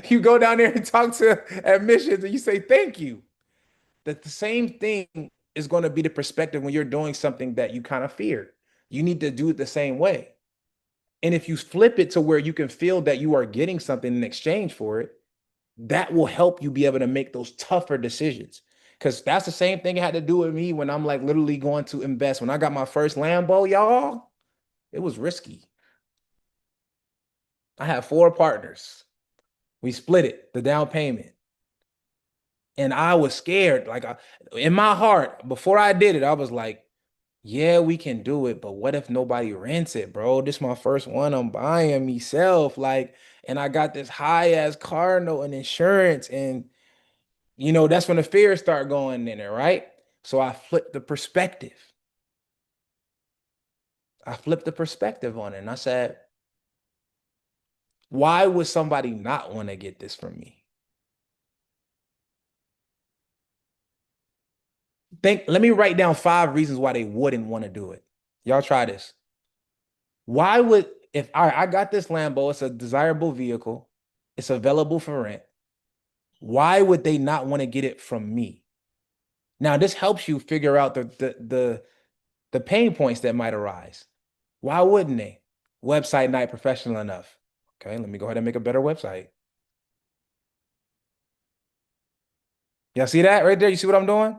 You go down there and talk to admissions and you say thank you. That the same thing is going to be the perspective when you're doing something that you kind of fear. You need to do it the same way. And if you flip it to where you can feel that you are getting something in exchange for it, that will help you be able to make those tougher decisions. Because that's the same thing it had to do with me when I'm like literally going to invest. When I got my first Lambo, y'all, it was risky. I had 4 partners. We split it, the down payment. And I was scared. Like in my heart, before I did it, I was like, yeah, we can do it, but what if nobody rents it, bro? This is my first one I'm buying myself. Like, and I got this high ass car note and insurance. And that's when the fears start going in there, right? So I flipped the perspective. I flipped the perspective on it. And I said, why would somebody not want to get this from me? Let me write down 5 reasons why they wouldn't want to do it. Y'all try this. Why would, all right, I got this Lambo, it's a desirable vehicle, it's available for rent. Why would they not want to get it from me? Now, this helps you figure out the pain points that might arise. Why wouldn't they? Website not professional enough. Okay, let me go ahead and make a better website. Y'all see that right there? You see what I'm doing?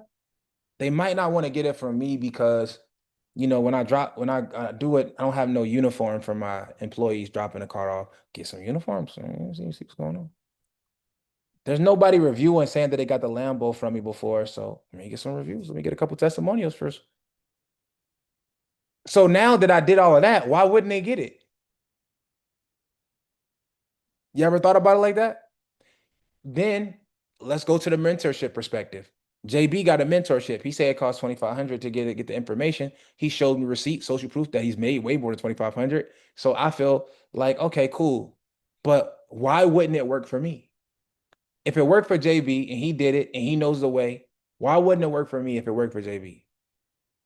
They might not want to get it from me because, when I do it, I don't have no uniform for my employees dropping the car off. Get some uniforms. See what's going on. There's nobody reviewing saying that they got the Lambo from me before. So let me get some reviews. Let me get a couple testimonials first. So now that I did all of that, why wouldn't they get it? You ever thought about it like that? Then let's go to the mentorship perspective. JB got a mentorship. He said it cost $2,500 to get the information. He showed me receipt, social proof that he's made way more than $2,500. So I feel like, okay, cool. But why wouldn't it work for me? If it worked for JB and he did it and he knows the way, why wouldn't it work for me if it worked for JB?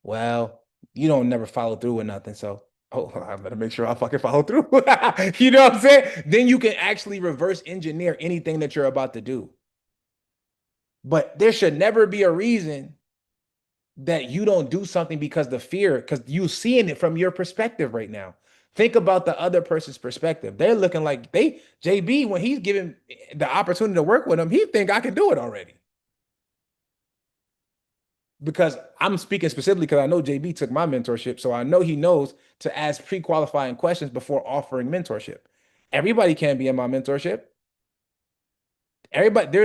Well, you don't never follow through with nothing. So, I better make sure I fucking follow through. You know what I'm saying? Then you can actually reverse engineer anything that you're about to do. But there should never be a reason that you don't do something because the fear, because you're seeing it from your perspective right now. Think about the other person's perspective. They're looking like JB, when he's given the opportunity to work with him, he think I can do it already. Because I'm speaking specifically because I know JB took my mentorship. So I know he knows to ask pre-qualifying questions before offering mentorship. Everybody can't be in my mentorship. Everybody,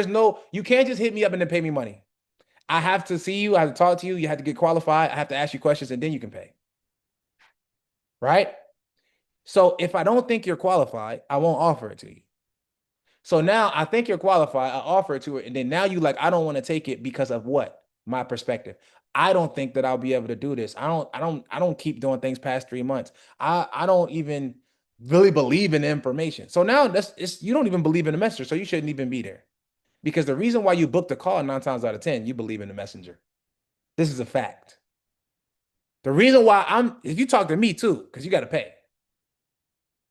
you can't just hit me up and then pay me money. I have to see you, I have to talk to you, you have to get qualified, I have to ask you questions, and then you can pay. Right? So if I don't think you're qualified, I won't offer it to you. So now I think you're qualified, I offer it to it, and then now you like, I don't want to take it because of what? My perspective. I don't think that I'll be able to do this. I don't keep doing things past 3 months. I don't even really believe in the information. So now you don't even believe in the messenger, so you shouldn't even be there. Because the reason why you booked a call 9 times out of 10, you believe in the messenger. This is a fact. The reason why if you talk to me too, because you got to pay.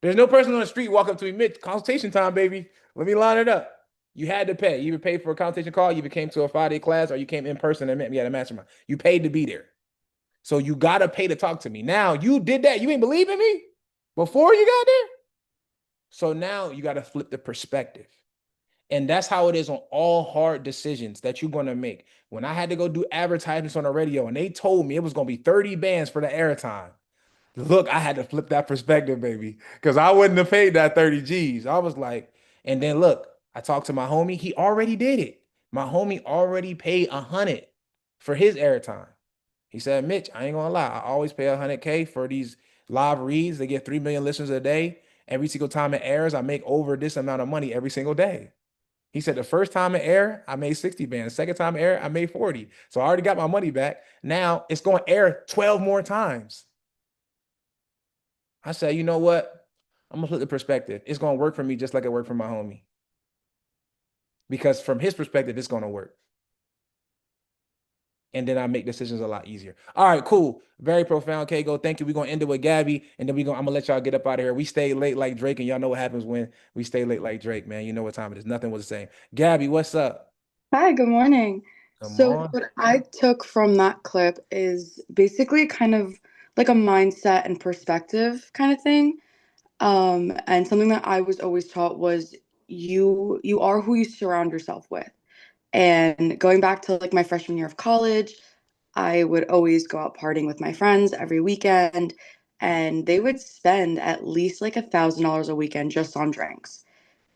There's no person on the street walk up to me, Mitch, consultation time, baby. Let me line it up. You had to pay. You either paid for a consultation call, you either came to a 5-day class, or you came in person and met me at a mastermind. You paid to be there. So you got to pay to talk to me. Now you did that. You ain't believe in me before you got there. So now you got to flip the perspective. And that's how it is on all hard decisions that you're going to make. When I had to go do advertisements on the radio and they told me it was going to be 30 bands for the airtime. Look, I had to flip that perspective, baby, because I wouldn't have paid that 30 G's. I was like, and then look, I talked to my homie. He already did it. My homie already paid 100 for his airtime. He said, Mitch, I ain't going to lie. I always pay 100K for these live reads. They get 3 million listeners a day. Every single time it airs, I make over this amount of money every single day. He said the first time it air, I made 60 bands. Second time it air, I made 40. So I already got my money back. Now it's going to air 12 more times. I said, you know what? I'm going to flip the perspective. It's going to work for me just like it worked for my homie. Because from his perspective, it's going to work. And then I make decisions a lot easier. All right, cool. Very profound, Kago. Thank you. We're gonna end it with Gabby, and then I'm gonna let y'all get up out of here. We stayed late like Drake, and y'all know what happens when we stay late like Drake, man. You know what time it is. Nothing was the same. Gabby, what's up? Hi, good morning. Come So, on. what I took from that clip is basically kind of like a mindset and perspective kind of thing. And something that I was always taught was you are who you surround yourself with. And going back to like my freshman year of college, I would always go out partying with my friends every weekend, and they would spend at least like $1,000 a weekend just on drinks.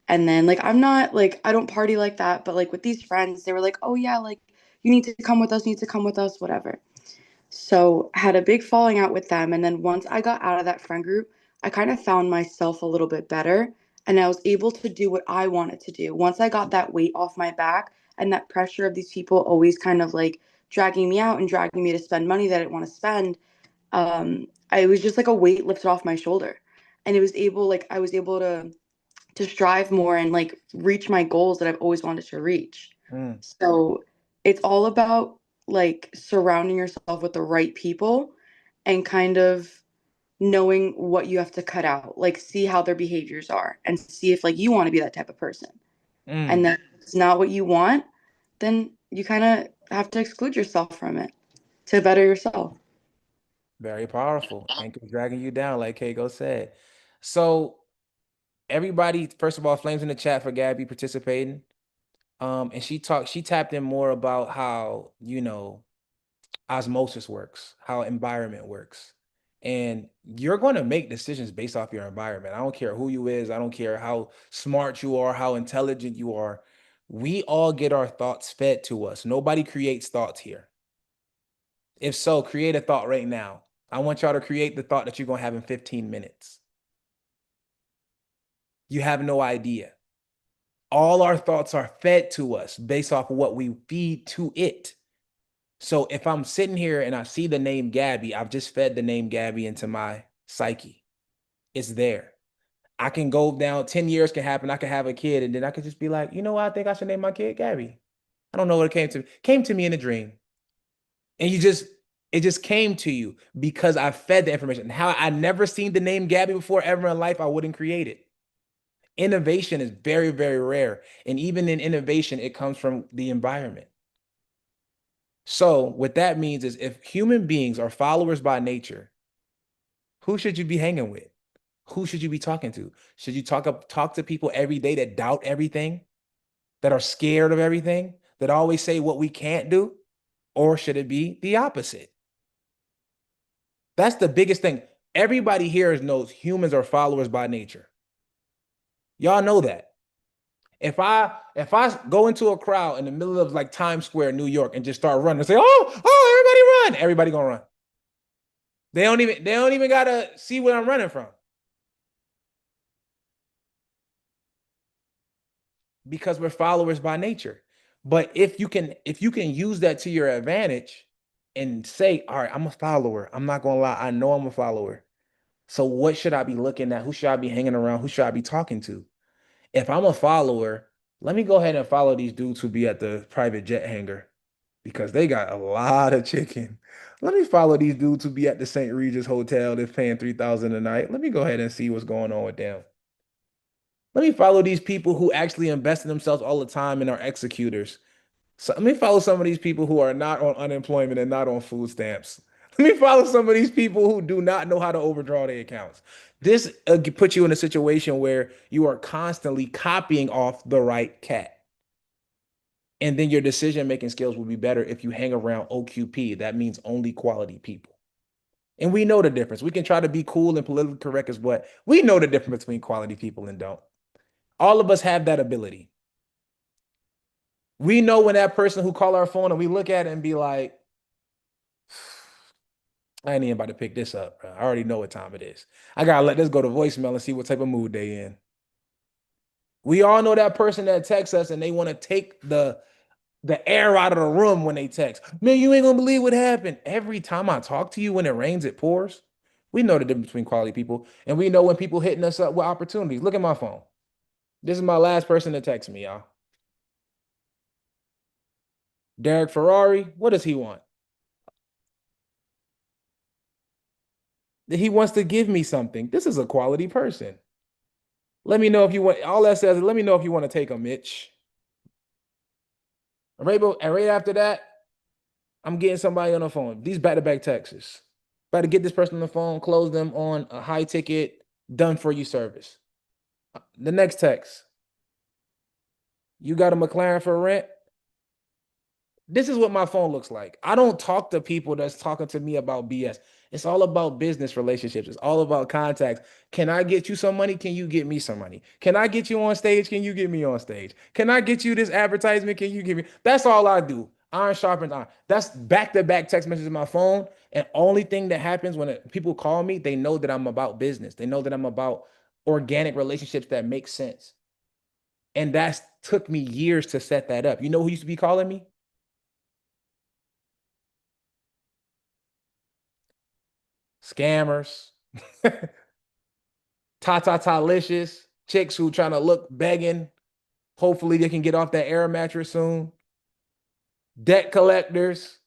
And then like I'm not like I don't party like that, but like with these friends, they were like, "Oh yeah, like you need to come with us, you need to come with us, whatever." So, had a big falling out with them, and then once I got out of that friend group, I kind of found myself a little bit better, and I was able to do what I wanted to do. Once I got that weight off my back and that pressure of these people always kind of like dragging me out and dragging me to spend money that I didn't want to spend, I was just like a weight lifted off my shoulder. And it was able like I was able to strive more and like reach my goals that I've always wanted to reach. Mm, So it's all about like surrounding yourself with the right people and kind of knowing what you have to cut out, like see how their behaviors are and see if like you want to be that type of person. mm. And then if it's not what you want, then you kind of have to exclude yourself from it to better yourself. Very powerful. Anchor dragging you down, like Kago said. So everybody, first of all, flames in the chat for Gabby participating. And she tapped in more about how, osmosis works, how environment works. And you're going to make decisions based off your environment. I don't care who you is, I don't care how smart you are, how intelligent you are. We all get our thoughts fed to us. Nobody creates thoughts here. If so, create a thought right now. I want y'all to create the thought that you're going to have in 15 minutes. You have no idea. All our thoughts are fed to us based off of what we feed to it. So if I'm sitting here and I see the name Gabby, I've just fed the name Gabby into my psyche. It's there. I can go down, 10 years can happen. I can have a kid, and then I could just be like, you know what? I think I should name my kid Gabby. I don't know what it came to me. Came to me in a dream. And it just came to you because I fed the information. How I never seen the name Gabby before ever in life, I wouldn't create it. Innovation is very, very rare. And even in innovation, it comes from the environment. So what that means is if human beings are followers by nature, who should you be hanging with? Who should you be talking to? Should you talk to people every day that doubt everything, that are scared of everything, that always say what we can't do? Or should it be the opposite? That's the biggest thing. Everybody here knows humans are followers by nature. Y'all know that. If I go into a crowd in the middle of like Times Square, New York, and just start running and say, oh, everybody gonna run. They don't even gotta see where I'm running from. Because we're followers by nature. But if you can use that to your advantage and say, all right, I'm a follower. I'm not gonna lie, I know I'm a follower. So what should I be looking at? Who should I be hanging around? Who should I be talking to? If I'm a follower, let me go ahead and follow these dudes who be at the private jet hangar because they got a lot of chicken. Let me follow these dudes who be at the St. Regis Hotel that's paying $3,000 a night. Let me go ahead and see what's going on with them. Let me follow these people who actually invest in themselves all the time and are executors. So let me follow some of these people who are not on unemployment and not on food stamps. Let me follow some of these people who do not know how to overdraw their accounts. This puts you in a situation where you are constantly copying off the right cat. And then your decision making skills will be better if you hang around OQP. That means only quality people. And we know the difference. We can try to be cool and politically correct as what we know the difference between quality people and don't. All of us have that ability. We know when that person who call our phone and we look at it and be like, I ain't even about to pick this up, bro. I already know what time it is. I gotta let this go to voicemail and see what type of mood they in. We all know that person that texts us and they want to take the air out of the room when they text. Man, you ain't gonna believe what happened. Every time I talk to you, when it rains, it pours. We know the difference between quality people, and we know when people hitting us up with opportunities. Look at my phone. This is my last person to text me, y'all. Derek Ferrari, what does he want? He wants to give me something. This is a quality person. Let me know if you want. All that says is let me know if you want to take a Mitch. And right after that, I'm getting somebody on the phone. These back-to-back texts. About to get this person on the phone, close them on a high ticket, done for you service. The next text. You got a McLaren for rent? This is what my phone looks like. I don't talk to people that's talking to me about BS. It's all about business relationships. It's all about contacts. Can I get you some money? Can you get me some money? Can I get you on stage? Can you get me on stage? Can I get you this advertisement? Can you give me? That's all I do. Iron sharpens iron. That's back-to-back text messages on my phone. And only thing that happens when people call me, they know that I'm about business. They know that I'm about organic relationships that make sense. And that's took me years to set that up. You know who used to be calling me? Scammers, ta-ta-ta-licious, chicks who trying to look begging. Hopefully they can get off that air mattress soon. Debt collectors.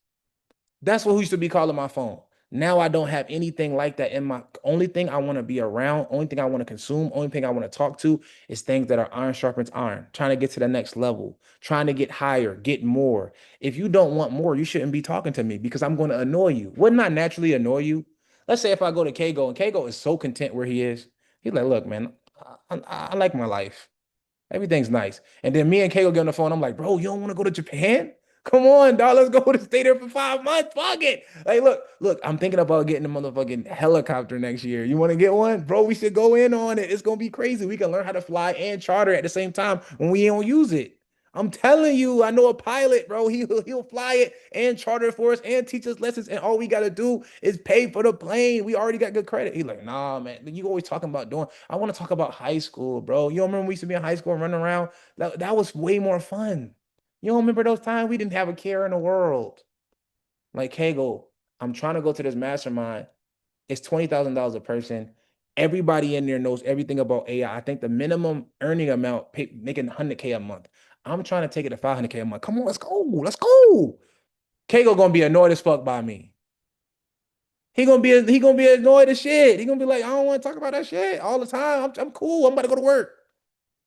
That's what who used to be calling my phone. Now I don't have anything like that in my only thing I want to be around, only thing I want to consume, only thing I want to talk to is things that are iron sharpens iron, trying to get to the next level, trying to get higher, get more. If you don't want more, you shouldn't be talking to me because I'm going to annoy you. Wouldn't I naturally annoy you? Let's say if I go to Kago and Kago is so content where he is, he's like, look, man, I like my life. Everything's nice. And then me and Kago get on the phone. I'm like, bro, you don't want to go to Japan? Come on, dog. Let's go to stay there for 5 months. Fuck it. Like, look, I'm thinking about getting a motherfucking helicopter next year. You want to get one? Bro, we should go in on it. It's gonna be crazy. We can learn how to fly and charter at the same time when we don't use it. I'm telling you, I know a pilot, bro. He'll fly it and charter it for us and teach us lessons. And all we gotta do is pay for the plane. We already got good credit. He's like, nah, man. You always talking about doing. I want to talk about high school, bro. You don't remember we used to be in high school and running around? That was way more fun. You don't remember those times? We didn't have a care in the world. Like, Kegel, I'm trying to go to this mastermind. It's $20,000 a person. Everybody in there knows everything about AI. I think the minimum earning amount, making 100K a month. I'm trying to take it to 500K a month. Come on, let's go. Let's go. Kegel gonna be annoyed as fuck by me. He gonna be annoyed as shit. He gonna be like, I don't want to talk about that shit all the time. I'm cool. I'm about to go to work.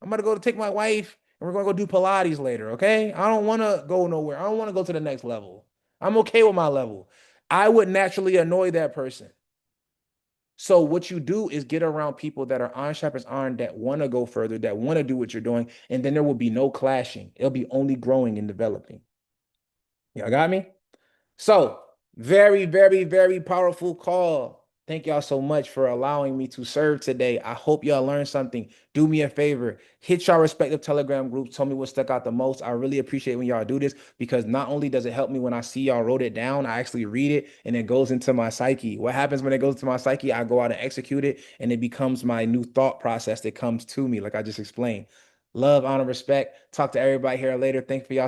I'm about to go to take my wife and we're gonna go do Pilates later. Okay. I don't want to go nowhere. I don't want to go to the next level. I'm okay with my level. I would naturally annoy that person. So what you do is get around people that are iron sharpens iron, that want to go further, that want to do what you're doing, and then there will be no clashing. It'll be only growing and developing. Y'all got me? So very, very, very powerful call. Thank y'all so much for allowing me to serve today. I hope y'all learned something. Do me a favor, hit y'all respective Telegram groups. Tell me what stuck out the most. I really appreciate when y'all do this because not only does it help me when I see y'all wrote it down, I actually read it and it goes into my psyche. What happens when it goes to my psyche? I go out and execute it and it becomes my new thought process that comes to me, like I just explained. Love, honor, respect. Talk to everybody here later. Thank you for y'all.